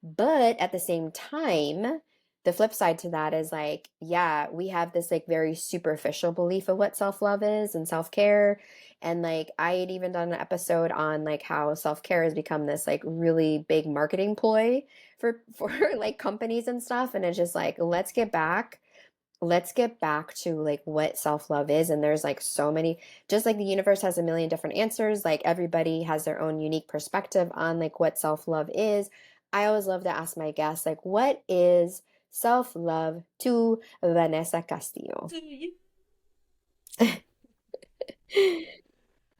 [SPEAKER 2] But at the same time, the flip side to that is like, yeah, we have this like very superficial belief of what self-love is and self-care. And like I had even done an episode on like how self-care has become this like really big marketing ploy for like companies and stuff. And it's just like, let's get back to like what self-love is. And there's like so many, just like the universe has a million different answers, like everybody has their own unique perspective on like what self-love is. I always love to ask my guests like, what is self-love to Vanessa Castillo?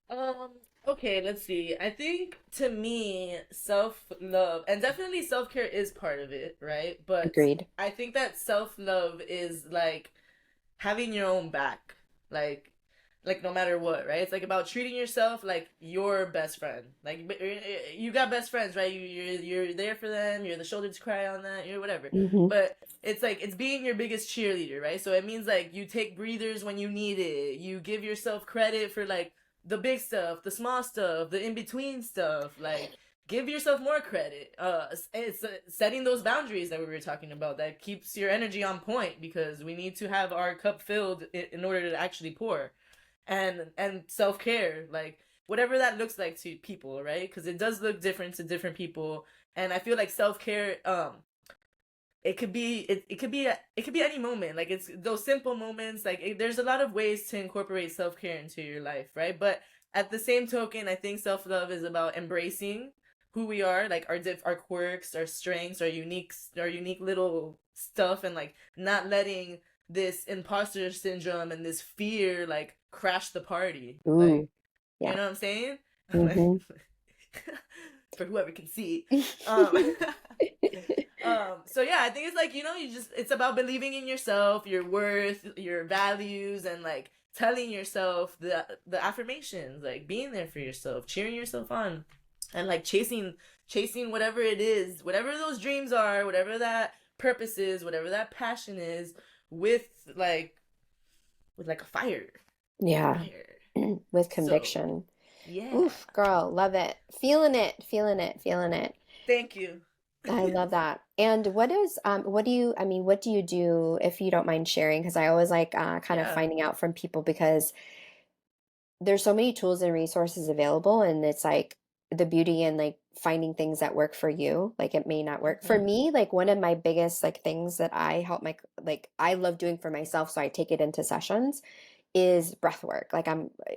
[SPEAKER 3] Um, okay, let's see. I think to me, self-love and definitely self-care is part of it, right? But
[SPEAKER 2] Agreed.
[SPEAKER 3] I think that self-love is like having your own back. Like no matter what, right? It's like about treating yourself like your best friend. Like you got best friends, right? You're there for them. You're the shoulder to cry on that. You're whatever.
[SPEAKER 2] Hmm.
[SPEAKER 3] But it's like it's being your biggest cheerleader, right? So it means like you take breathers when you need it. You give yourself credit for like the big stuff, the small stuff, the in between stuff. Like give yourself more credit. It's setting those boundaries that we were talking about that keeps your energy on point because we need to have our cup filled in order to actually pour. And self-care, like whatever that looks like to people, right? Because it does look different to different people. And I feel like self-care it could be any moment, like it's those simple moments, like there's a lot of ways to incorporate self-care into your life, right? But at the same token, I think self-love is about embracing who we are, like our quirks, our strengths, our unique little stuff, and like not letting this imposter syndrome and this fear like crash the party, like
[SPEAKER 2] Ooh,
[SPEAKER 3] you
[SPEAKER 2] yeah.
[SPEAKER 3] know what I'm saying? Like,
[SPEAKER 2] Hmm.
[SPEAKER 3] for whoever can see. um so yeah, I think it's like, it's about believing in yourself, your worth, your values, and like telling yourself the affirmations, like being there for yourself, cheering yourself on, and like chasing whatever it is, whatever those dreams are, whatever that purpose is, whatever that passion is, with like a fire.
[SPEAKER 2] Yeah.
[SPEAKER 3] Fire.
[SPEAKER 2] With
[SPEAKER 3] So
[SPEAKER 2] conviction.
[SPEAKER 3] yeah.
[SPEAKER 2] Oof, girl, love it. Feeling it, feeling it, feeling it.
[SPEAKER 3] Thank you.
[SPEAKER 2] I love that. And what do you do if you don't mind sharing? Because I always like kind of
[SPEAKER 3] Yeah.
[SPEAKER 2] finding out from people because there's so many tools and resources available, and it's like the beauty in like finding things that work for you. Like it may not work for
[SPEAKER 3] Hmm.
[SPEAKER 2] me. Like one of my biggest like things that I love doing for myself, so I take it into sessions is breath work.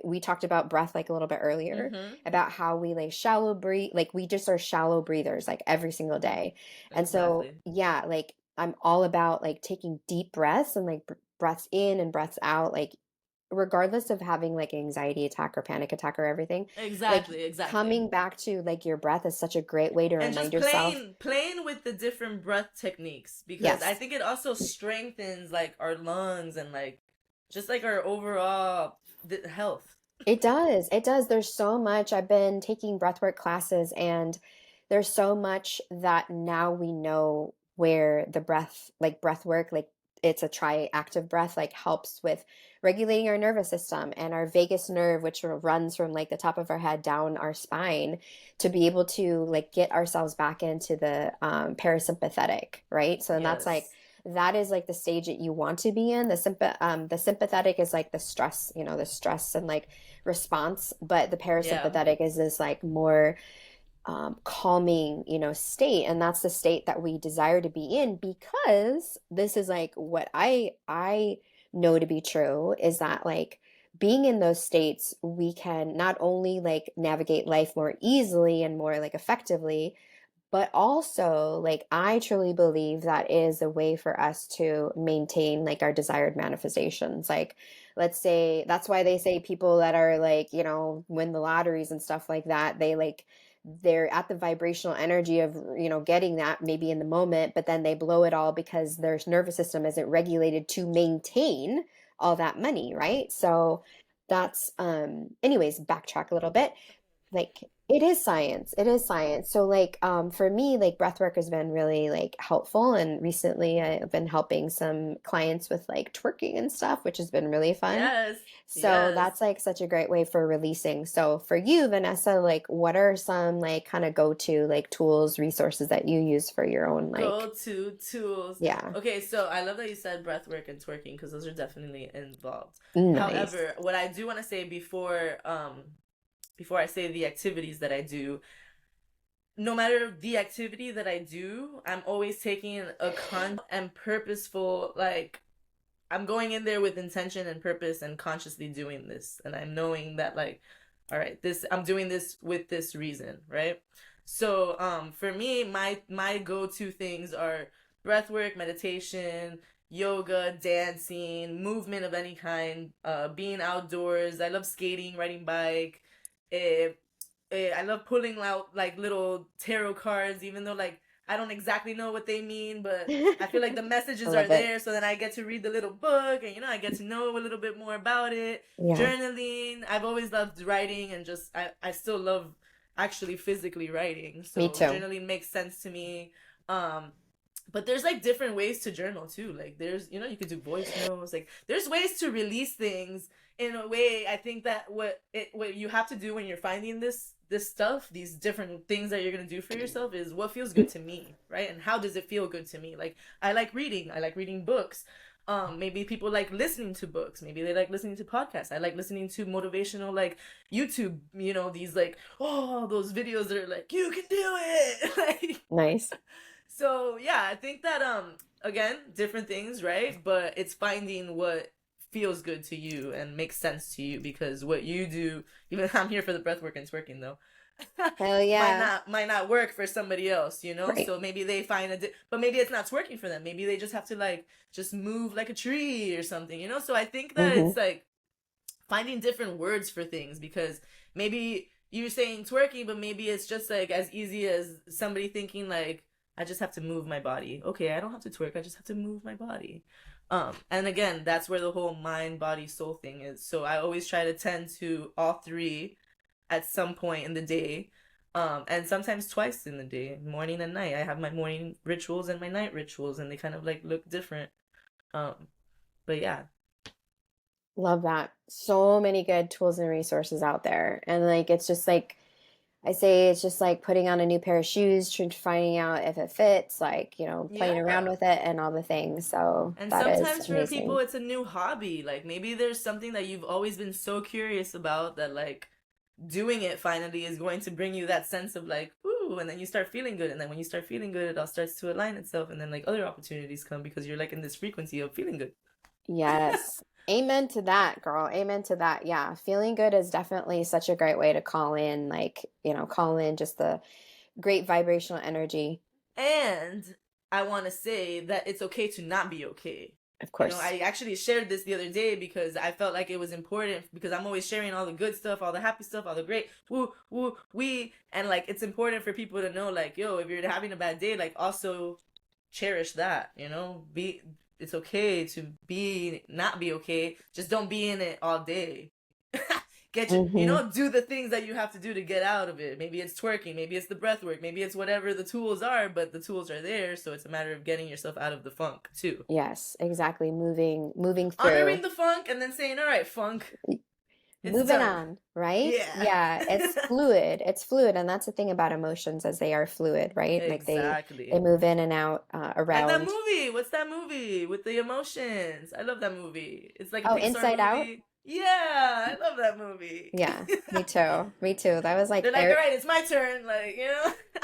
[SPEAKER 2] We talked about breath like a little bit earlier
[SPEAKER 3] Hmm.
[SPEAKER 2] about how we like shallow breathe, like we just are shallow breathers like every single day. And so,
[SPEAKER 3] Exactly.
[SPEAKER 2] yeah, like I'm all about like taking deep breaths and like breaths in and breaths out, like regardless of having like an anxiety attack or panic attack or everything. Like
[SPEAKER 3] Exactly. Exactly.
[SPEAKER 2] coming back to like your breath is such a great way to
[SPEAKER 3] And
[SPEAKER 2] remind
[SPEAKER 3] just
[SPEAKER 2] yourself.
[SPEAKER 3] playing with the different breath techniques, because I
[SPEAKER 2] Yes.
[SPEAKER 3] think it also strengthens like our lungs and like just like our overall health.
[SPEAKER 2] It does. It does. There's so much. I've been taking breathwork classes, and there's so much that now we know where the breath work, like it's a tri-active breath, like helps with regulating our nervous system and our vagus nerve, which runs from like the top of our head down our spine to be able to like get ourselves back into the parasympathetic, right? So and that's like
[SPEAKER 3] Yes.
[SPEAKER 2] that is like the stage that you want to be in. The sympathetic is like the stress, the stress and like response, but the
[SPEAKER 3] Yeah.
[SPEAKER 2] parasympathetic is this like more calming, state, and that's the state that we desire to be in because this is like what I know to be true is that like being in those states, we can not only like navigate life more easily and more like effectively, but also, like, I truly believe that is a way for us to maintain like our desired manifestations. Like, let's say that's why they say people that are like, win the lotteries and stuff like that, they're at the vibrational energy of, getting that maybe in the moment, but then they blow it all because their nervous system isn't regulated to maintain all that money, right? So that's anyways, backtrack a little bit. Like it is science. It is science. So like for me, like breath work has been really like helpful. And recently I've been helping some clients with like twerking and stuff, which has been really fun.
[SPEAKER 3] Yes.
[SPEAKER 2] So
[SPEAKER 3] Yes.
[SPEAKER 2] that's like such a great way for releasing. So for you, Vanessa, like what are some like kind of go-to like tools, resources that you use for your own like,
[SPEAKER 3] Go-to tools.
[SPEAKER 2] yeah,
[SPEAKER 3] Okay, so I love that you said breath work and twerking because those are definitely involved.
[SPEAKER 2] nice.
[SPEAKER 3] However, what I do want to say before I say the activities that I do, no matter the activity that I do, I'm always taking a and purposeful, like I'm going in there with intention and purpose and consciously doing this. And I'm knowing that like, all right, this I'm doing this with this reason, right? So for me, my go-to things are breath work, meditation, yoga, dancing, movement of any kind, being outdoors. I love skating, riding bike. eh, I love pulling out like little tarot cards, even though like I don't exactly know what they mean, but I feel like the
[SPEAKER 2] I
[SPEAKER 3] messages are
[SPEAKER 2] love it.
[SPEAKER 3] there, so then I get to read the little book and I get to know a little bit more about it.
[SPEAKER 2] Yeah,
[SPEAKER 3] Journaling. I've always loved writing and just I still love actually physically writing.
[SPEAKER 2] me
[SPEAKER 3] So
[SPEAKER 2] too.
[SPEAKER 3] journaling makes sense to me. Um but there's like different ways to journal too. Like there's you could do voice notes. Like there's ways to release things in a way. I think that what you have to do when you're finding this stuff, these different things that you're going to do for yourself, is what feels good to me, right? And how does it feel good to me? Like I like reading books. Maybe people like listening to books, maybe they like listening to podcasts. I like listening to motivational like YouTube, these like, oh, those videos that are like, you can do it. Like,
[SPEAKER 2] Nice.
[SPEAKER 3] so yeah, I think that again, different things, right? But it's finding what feels good to you and makes sense to you, because what you do, even I'm here for the breath work and twerking though,
[SPEAKER 2] Hell
[SPEAKER 3] might
[SPEAKER 2] yeah.
[SPEAKER 3] not work for somebody else.
[SPEAKER 2] Right.
[SPEAKER 3] So maybe they find but maybe it's not working for them. Maybe they just have to like just move like a tree or something. So I think that
[SPEAKER 2] Mm-hmm.
[SPEAKER 3] it's like finding different words for things, because maybe you're saying twerking, but maybe it's just like as easy as somebody thinking like, I just have to move my body. Okay, I don't have to twerk, I just have to move my body. And again, that's where the whole mind, body, soul thing is. So I always try to tend to all three at some point in the day. And sometimes twice in the day, morning and night. I have my morning rituals and my night rituals, and they kind of like look different. Um, but yeah.
[SPEAKER 2] Love that. So many good tools and resources out there. And like it's just like I say it's just like putting on a new pair of shoes, finding out if it fits, like, playing around
[SPEAKER 3] Yeah.
[SPEAKER 2] with it and all the things. So
[SPEAKER 3] And
[SPEAKER 2] that is
[SPEAKER 3] sometimes for people,
[SPEAKER 2] amazing.
[SPEAKER 3] it's a new hobby. Like maybe there's something that you've always been so curious about that, like, doing it finally is going to bring you that sense of like, ooh, and then you start feeling good. And then when you start feeling good, it all starts to align itself. And then like other opportunities come because you're like in this frequency of feeling good.
[SPEAKER 2] Yes. Amen to that, girl. Amen to that. Yeah. Feeling good is definitely such a great way to call in, like, call in just the great vibrational energy.
[SPEAKER 3] And I want to say that it's okay to not be okay.
[SPEAKER 2] Of course.
[SPEAKER 3] I actually shared this the other day because I felt like it was important, because I'm always sharing all the good stuff, all the happy stuff, all the great woo woo we, and like it's important for people to know like, yo, if you're having a bad day, like also cherish that. It's okay to not be okay, just don't be in it all day.
[SPEAKER 2] Hmm.
[SPEAKER 3] Do the things that you have to do to get out of it. Maybe it's twerking, maybe it's the breath work, maybe it's whatever the tools are, but the tools are there, so it's a matter of getting yourself out of the funk too.
[SPEAKER 2] Yes, exactly. Moving
[SPEAKER 3] Honoring
[SPEAKER 2] through.
[SPEAKER 3] the funk and then saying, all right, funk, it's
[SPEAKER 2] Moving
[SPEAKER 3] done.
[SPEAKER 2] on, right?
[SPEAKER 3] Yeah.
[SPEAKER 2] Yeah, it's fluid. It's fluid, and that's the thing about emotions, as they are fluid, right? Like they
[SPEAKER 3] Exactly.
[SPEAKER 2] move in and out
[SPEAKER 3] And that
[SPEAKER 2] around.
[SPEAKER 3] movie, what's that movie with the emotions? I love that movie. It's like a
[SPEAKER 2] Oh,
[SPEAKER 3] Pixar
[SPEAKER 2] Inside Out?
[SPEAKER 3] movie. Yeah, I love that movie.
[SPEAKER 2] Yeah, me too. Me too. That was like
[SPEAKER 3] They're like, all right, it's my turn. Like.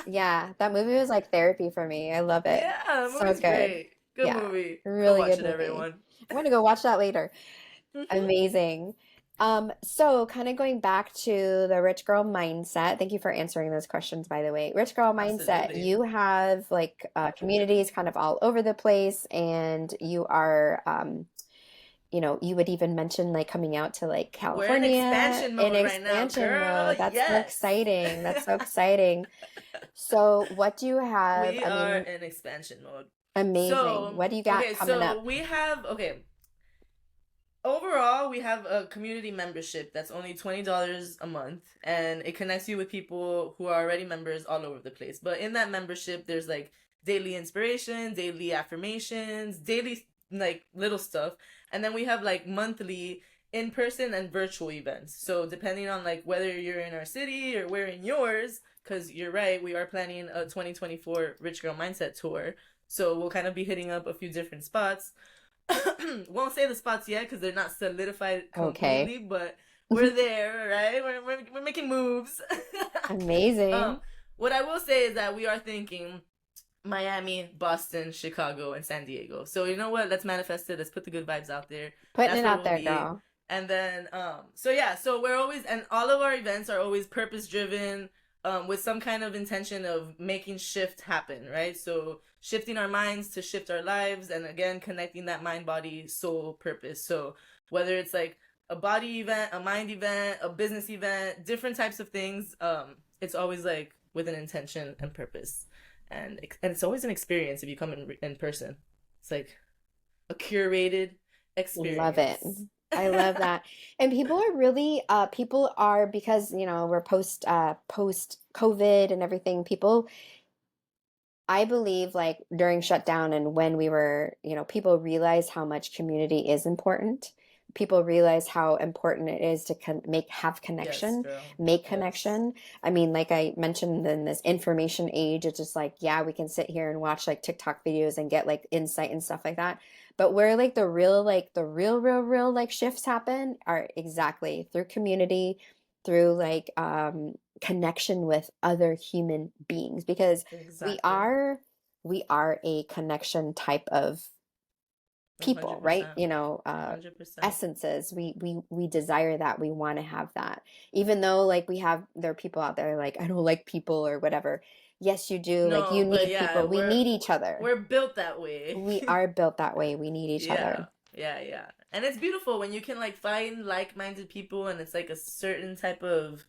[SPEAKER 2] yeah, that movie was like therapy for me. I love it.
[SPEAKER 3] Yeah, the
[SPEAKER 2] So
[SPEAKER 3] movie's
[SPEAKER 2] good.
[SPEAKER 3] great. Good
[SPEAKER 2] Yeah,
[SPEAKER 3] movie. Go
[SPEAKER 2] really
[SPEAKER 3] watch
[SPEAKER 2] good
[SPEAKER 3] it,
[SPEAKER 2] movie.
[SPEAKER 3] everyone.
[SPEAKER 2] I'm gonna go watch that later.
[SPEAKER 3] Hmm.
[SPEAKER 2] Amazing. So kind of going back to the rich girl mindset. Thank you for answering those questions, by the way. Rich girl mindset,
[SPEAKER 3] Absolutely.
[SPEAKER 2] you have like communities kind of all over the place, and you are you would even mention like coming out to like
[SPEAKER 3] We're in
[SPEAKER 2] California
[SPEAKER 3] expansion
[SPEAKER 2] in
[SPEAKER 3] mode right now,
[SPEAKER 2] expansion
[SPEAKER 3] girl.
[SPEAKER 2] mode. That's so
[SPEAKER 3] Yes.
[SPEAKER 2] exciting. That's so exciting. So what do you have?
[SPEAKER 3] We
[SPEAKER 2] I
[SPEAKER 3] are
[SPEAKER 2] mean,
[SPEAKER 3] in expansion mode.
[SPEAKER 2] amazing.
[SPEAKER 3] So,
[SPEAKER 2] What do you got
[SPEAKER 3] okay,
[SPEAKER 2] coming
[SPEAKER 3] so
[SPEAKER 2] up?
[SPEAKER 3] we have, okay, Overall, we have a community membership that's only $20 a month, and it connects you with people who are already members all over the place. But in that membership, there's like daily inspiration, daily affirmations, daily like little stuff. And then we have like monthly in-person and virtual events. So depending on like whether you're in our city or we're in yours, because you're right, we are planning a 2024 Rich Girl Mindset tour. So we'll kind of be hitting up a few different spots. Won't say the spots yet because they're not solidified
[SPEAKER 2] Okay.
[SPEAKER 3] completely, but we're there, right? We're making moves. um,
[SPEAKER 2] Amazing.
[SPEAKER 3] what I will say is that we are thinking Miami, Boston, Chicago, and San Diego. So you know what? Let's manifest it. Let's put the good vibes out there.
[SPEAKER 2] Putting
[SPEAKER 3] That's
[SPEAKER 2] it
[SPEAKER 3] where
[SPEAKER 2] out
[SPEAKER 3] we'll
[SPEAKER 2] there,
[SPEAKER 3] be.
[SPEAKER 2] girl.
[SPEAKER 3] And then, so yeah, so we're always, and all of our events are always purpose driven, with some kind of intention of making shift happen, right? So shifting our minds to shift our lives, and again, connecting that mind, body, soul purpose. So whether it's like a body event, a mind event, a business event, different types of things, it's always like with an intention and purpose. And it's always an experience if you come in person. It's like a curated
[SPEAKER 2] Love it.
[SPEAKER 3] experience.
[SPEAKER 2] I love that. And people are really people are, because we're post COVID and everything, people, I believe, like during shutdown and when we were, people realize how much community is important. People realize how important it is to have
[SPEAKER 3] Yes,
[SPEAKER 2] connection,
[SPEAKER 3] girl.
[SPEAKER 2] make
[SPEAKER 3] Yes.
[SPEAKER 2] connection. I mean, like I mentioned, in this information age, it's just like, yeah, we can sit here and watch like TikTok videos and get like insight and stuff like that. But where like the real like shifts happen are exactly through community, through like connection with other human beings, because we
[SPEAKER 3] Exactly.
[SPEAKER 2] are we are a connection type of people, right?
[SPEAKER 3] 100%. 100%.
[SPEAKER 2] Essences. We desire that. We want to have that. Even though like there are people out there like, I don't like people or whatever. Yes, you do. Like, you
[SPEAKER 3] No, but
[SPEAKER 2] need
[SPEAKER 3] yeah,
[SPEAKER 2] people. We need each other.
[SPEAKER 3] we're built that way.
[SPEAKER 2] We are built that way. We need each
[SPEAKER 3] Yeah.
[SPEAKER 2] other.
[SPEAKER 3] Yeah. And it's beautiful when you can like find like-minded people, and it's like a certain type of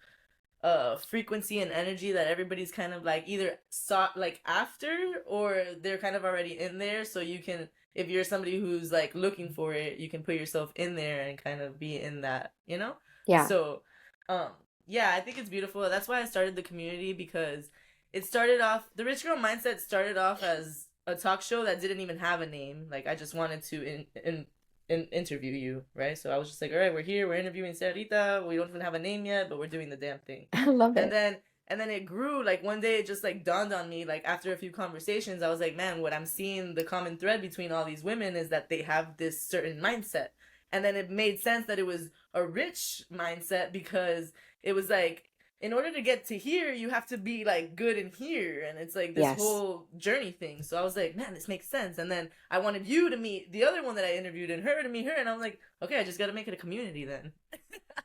[SPEAKER 3] frequency and energy that everybody's kind of like either sought like after, or they're kind of already in there, so you can, if you're somebody who's like looking for it, you can put yourself in there and kind of be in that, you know.
[SPEAKER 2] Yeah.
[SPEAKER 3] So um yeah, I think it's beautiful. That's why I started the community, because it started off, the Rich Girl Mindset started off as a talk show that didn't even have a name. Like I just wanted to interview you, right? So I was just like, all right, we're here, we're interviewing Sarita. We don't even have a name yet, but we're doing the damn thing.
[SPEAKER 2] I love
[SPEAKER 3] And
[SPEAKER 2] it.
[SPEAKER 3] then and then it grew. Like one day it just like dawned on me, like after a few conversations, I was like, man, what I'm seeing, the common thread between all these women is that they have this certain mindset. And then it made sense that it was a rich mindset, because it was like, in order to get to here, you have to be like good in here, and it's like this
[SPEAKER 2] Yes.
[SPEAKER 3] whole journey thing. So I was like, man, this makes sense. And then I wanted you to meet the other one that I interviewed, and her to meet her, and I was like, okay, I just got to make it a community then.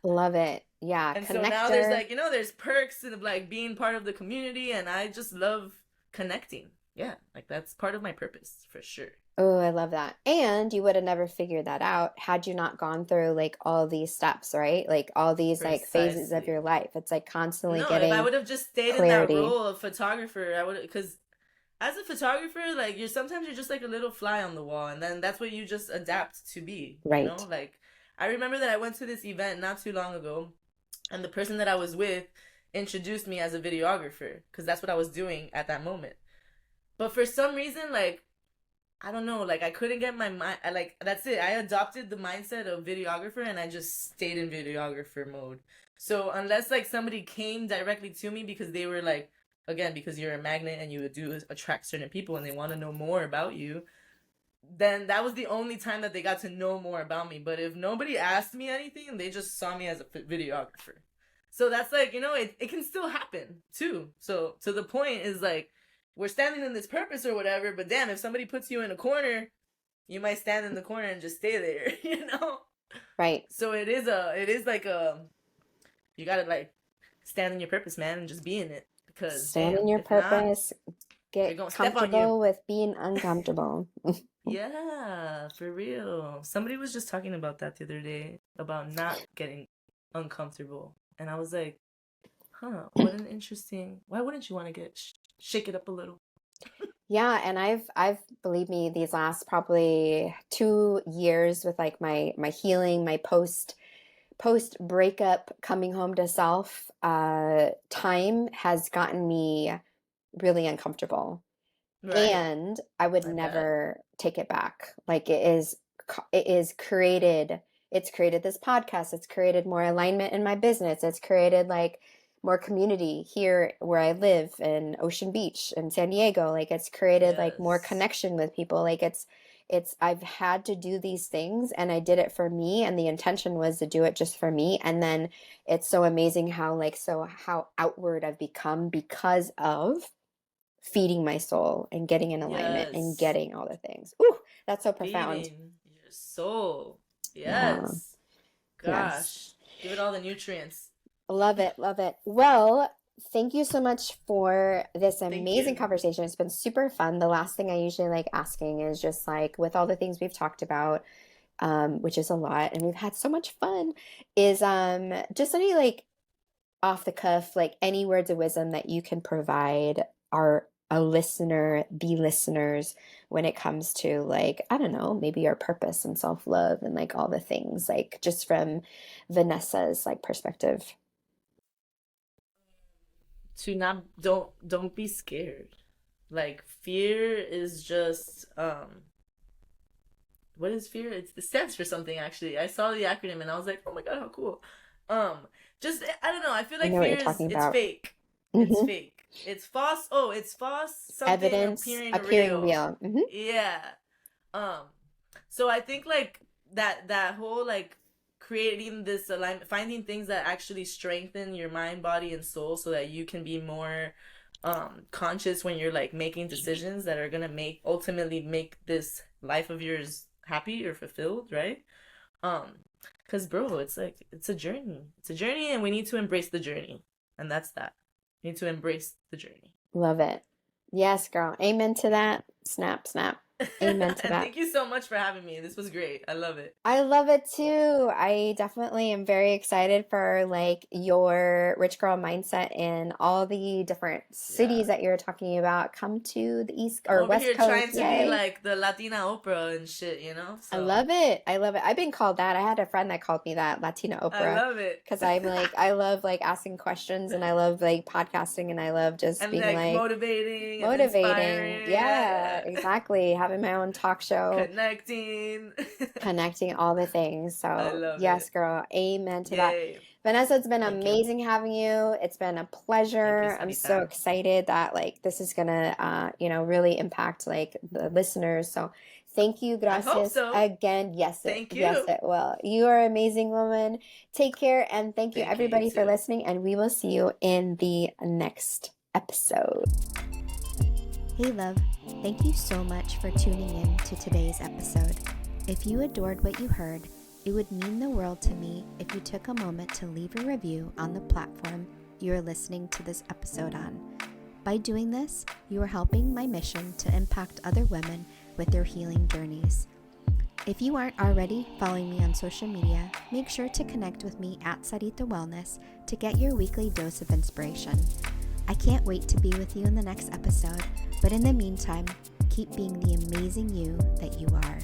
[SPEAKER 2] Love it. Yeah.
[SPEAKER 3] And so now there's
[SPEAKER 2] Connector.
[SPEAKER 3] like, there's perks of like being part of the community, and I just love connecting. Yeah, like that's part of my purpose for sure.
[SPEAKER 2] Oh, I love that. And you would have never figured that out had you not gone through like all these steps, right? Like all these like phases of your
[SPEAKER 3] Precisely.
[SPEAKER 2] life. It's like constantly
[SPEAKER 3] No, if I
[SPEAKER 2] getting
[SPEAKER 3] would have just stayed in that
[SPEAKER 2] clarity,
[SPEAKER 3] role of photographer, I would, because as a photographer, like you're just like a little fly on the wall, and then that's what you just adapt to be,
[SPEAKER 2] right?
[SPEAKER 3] Like I remember that I went to this event not too long ago, and the person that I was with introduced me as a videographer, because that's what I was doing at that moment. But for some reason, like I don't know, like I couldn't get my mind. Like that's it. I adopted the mindset of videographer, and I just stayed in videographer mode. So unless like somebody came directly to me because they were like, again, because you're a magnet and you do attract certain people and they want to know more about you, then that was the only time that they got to know more about me. But if nobody asked me anything, they just saw me as a videographer. So that's like, it can still happen too. So to the point is like, we're standing in this purpose or whatever, but damn, if somebody puts you in a corner, you might stand in the corner and just stay there,
[SPEAKER 2] Right.
[SPEAKER 3] So it is like you gotta like stand in your purpose, man, and just be in it. Because
[SPEAKER 2] Stand in
[SPEAKER 3] damn,
[SPEAKER 2] your
[SPEAKER 3] if not,
[SPEAKER 2] purpose.
[SPEAKER 3] they're
[SPEAKER 2] Get
[SPEAKER 3] gonna step on you.
[SPEAKER 2] comfortable with being uncomfortable.
[SPEAKER 3] Yeah, for real. Somebody was just talking about that the other day, about not getting uncomfortable. And I was like, huh, what an interesting. Why wouldn't you want to shake it up a little?
[SPEAKER 2] Yeah, and I've believe me, these last probably 2 years with like my healing, my post breakup coming home to self, time has gotten me really uncomfortable.
[SPEAKER 3] Right.
[SPEAKER 2] And I would
[SPEAKER 3] I bet.
[SPEAKER 2] never take it back. Like it is created, it's created this podcast, it's created more alignment in my business, it's created like more community here where I live in Ocean Beach in San Diego. Like it's created like more
[SPEAKER 3] Yes.
[SPEAKER 2] connection with people. Like it's I've had to do these things and I did it for me, and the intention was to do it just for me. And then it's so amazing how how outward I've become because of feeding my soul and getting in alignment and
[SPEAKER 3] Yes.
[SPEAKER 2] getting all the things. Ooh, that's so profound.
[SPEAKER 3] Feeding your soul.
[SPEAKER 2] Yeah.
[SPEAKER 3] Yes.
[SPEAKER 2] Yes.
[SPEAKER 3] Gosh. Give it all the nutrients.
[SPEAKER 2] Love it. Love it. Well, thank you so much for this
[SPEAKER 3] Thank
[SPEAKER 2] amazing
[SPEAKER 3] you.
[SPEAKER 2] conversation. It's been super fun. The last thing I usually like asking is just like with all the things we've talked about, which is a lot, and we've had so much fun, is just any like off the cuff, like any words of wisdom that you can provide our a listener, the listeners, when it comes to like, I don't know, maybe our purpose and self-love and like all the things, like just from Vanessa's like perspective.
[SPEAKER 3] To not don't be scared. Like fear is just what is fear? It's the stands for something actually. I saw the acronym and I was like, oh my god, how cool. Um, just I don't know. I feel
[SPEAKER 2] I
[SPEAKER 3] like
[SPEAKER 2] know what you're
[SPEAKER 3] fear is
[SPEAKER 2] talking
[SPEAKER 3] it's
[SPEAKER 2] about.
[SPEAKER 3] fake. It's
[SPEAKER 2] Hmm.
[SPEAKER 3] fake. It's false. Oh, it's false. Something
[SPEAKER 2] Evidence
[SPEAKER 3] appearing
[SPEAKER 2] appearing
[SPEAKER 3] real.
[SPEAKER 2] real. Hmm.
[SPEAKER 3] Yeah. Um. So I think like that whole like creating this alignment, finding things that actually strengthen your mind, body, and soul, so that you can be more conscious when you're like making decisions that are gonna make ultimately make this life of yours happy or fulfilled, right? Um, because bro, it's like it's a journey. It's a journey, and we need to embrace the journey, and that's that. We need to embrace the journey.
[SPEAKER 2] Love it. Yes, girl. Amen to that. Snap, snap. Amen to
[SPEAKER 3] And
[SPEAKER 2] that.
[SPEAKER 3] thank you so much for having me. This was great. I love it.
[SPEAKER 2] I love it too. I definitely am very excited for like your rich girl mindset in all the different cities
[SPEAKER 3] Yeah.
[SPEAKER 2] that you're talking about. Come to the East
[SPEAKER 3] I'm
[SPEAKER 2] or
[SPEAKER 3] over
[SPEAKER 2] West
[SPEAKER 3] here
[SPEAKER 2] Coast.
[SPEAKER 3] trying to be
[SPEAKER 2] Yay.
[SPEAKER 3] like the Latina Oprah and shit, you know?
[SPEAKER 2] I
[SPEAKER 3] So
[SPEAKER 2] love it. I love it. I've been called that. I had a friend that called me that, Latina
[SPEAKER 3] I
[SPEAKER 2] Oprah,
[SPEAKER 3] love it.
[SPEAKER 2] because I'm like, I love like asking questions and I love like podcasting and I love just
[SPEAKER 3] And
[SPEAKER 2] being
[SPEAKER 3] like
[SPEAKER 2] like
[SPEAKER 3] motivating and
[SPEAKER 2] motivating.
[SPEAKER 3] inspiring.
[SPEAKER 2] Yeah,
[SPEAKER 3] Yeah.
[SPEAKER 2] exactly. Having my own talk show,
[SPEAKER 3] Connecting.
[SPEAKER 2] connecting all the things.
[SPEAKER 3] I
[SPEAKER 2] So,
[SPEAKER 3] love
[SPEAKER 2] yes,
[SPEAKER 3] it.
[SPEAKER 2] girl. Amen to that.
[SPEAKER 3] Yay.
[SPEAKER 2] Vanessa, it's been
[SPEAKER 3] Thank you.
[SPEAKER 2] amazing having you. It's been a
[SPEAKER 3] Thank you,
[SPEAKER 2] pleasure. I'm so
[SPEAKER 3] Sarita.
[SPEAKER 2] excited that like this is gonna really impact like the listeners. So, thank you,
[SPEAKER 3] I hope
[SPEAKER 2] gracias
[SPEAKER 3] so.
[SPEAKER 2] again.
[SPEAKER 3] Thank
[SPEAKER 2] Yes,
[SPEAKER 3] you.
[SPEAKER 2] it will. You are an amazing woman. Take care and thank you
[SPEAKER 3] Thank you. You
[SPEAKER 2] everybody for
[SPEAKER 3] too.
[SPEAKER 2] listening, and we will see you in the next episode.
[SPEAKER 1] Hey, love, thank you so much for tuning in to today's episode. If you adored what you heard, it would mean the world to me if you took a moment to leave a review on the platform you are listening to this episode on. By doing this, you are helping my mission to impact other women with their healing journeys. If you aren't already following me on social media, make sure to connect with me at Sarita Wellness to get your weekly dose of inspiration. I can't wait to be with you in the next episode, but in the meantime, keep being the amazing you that you are.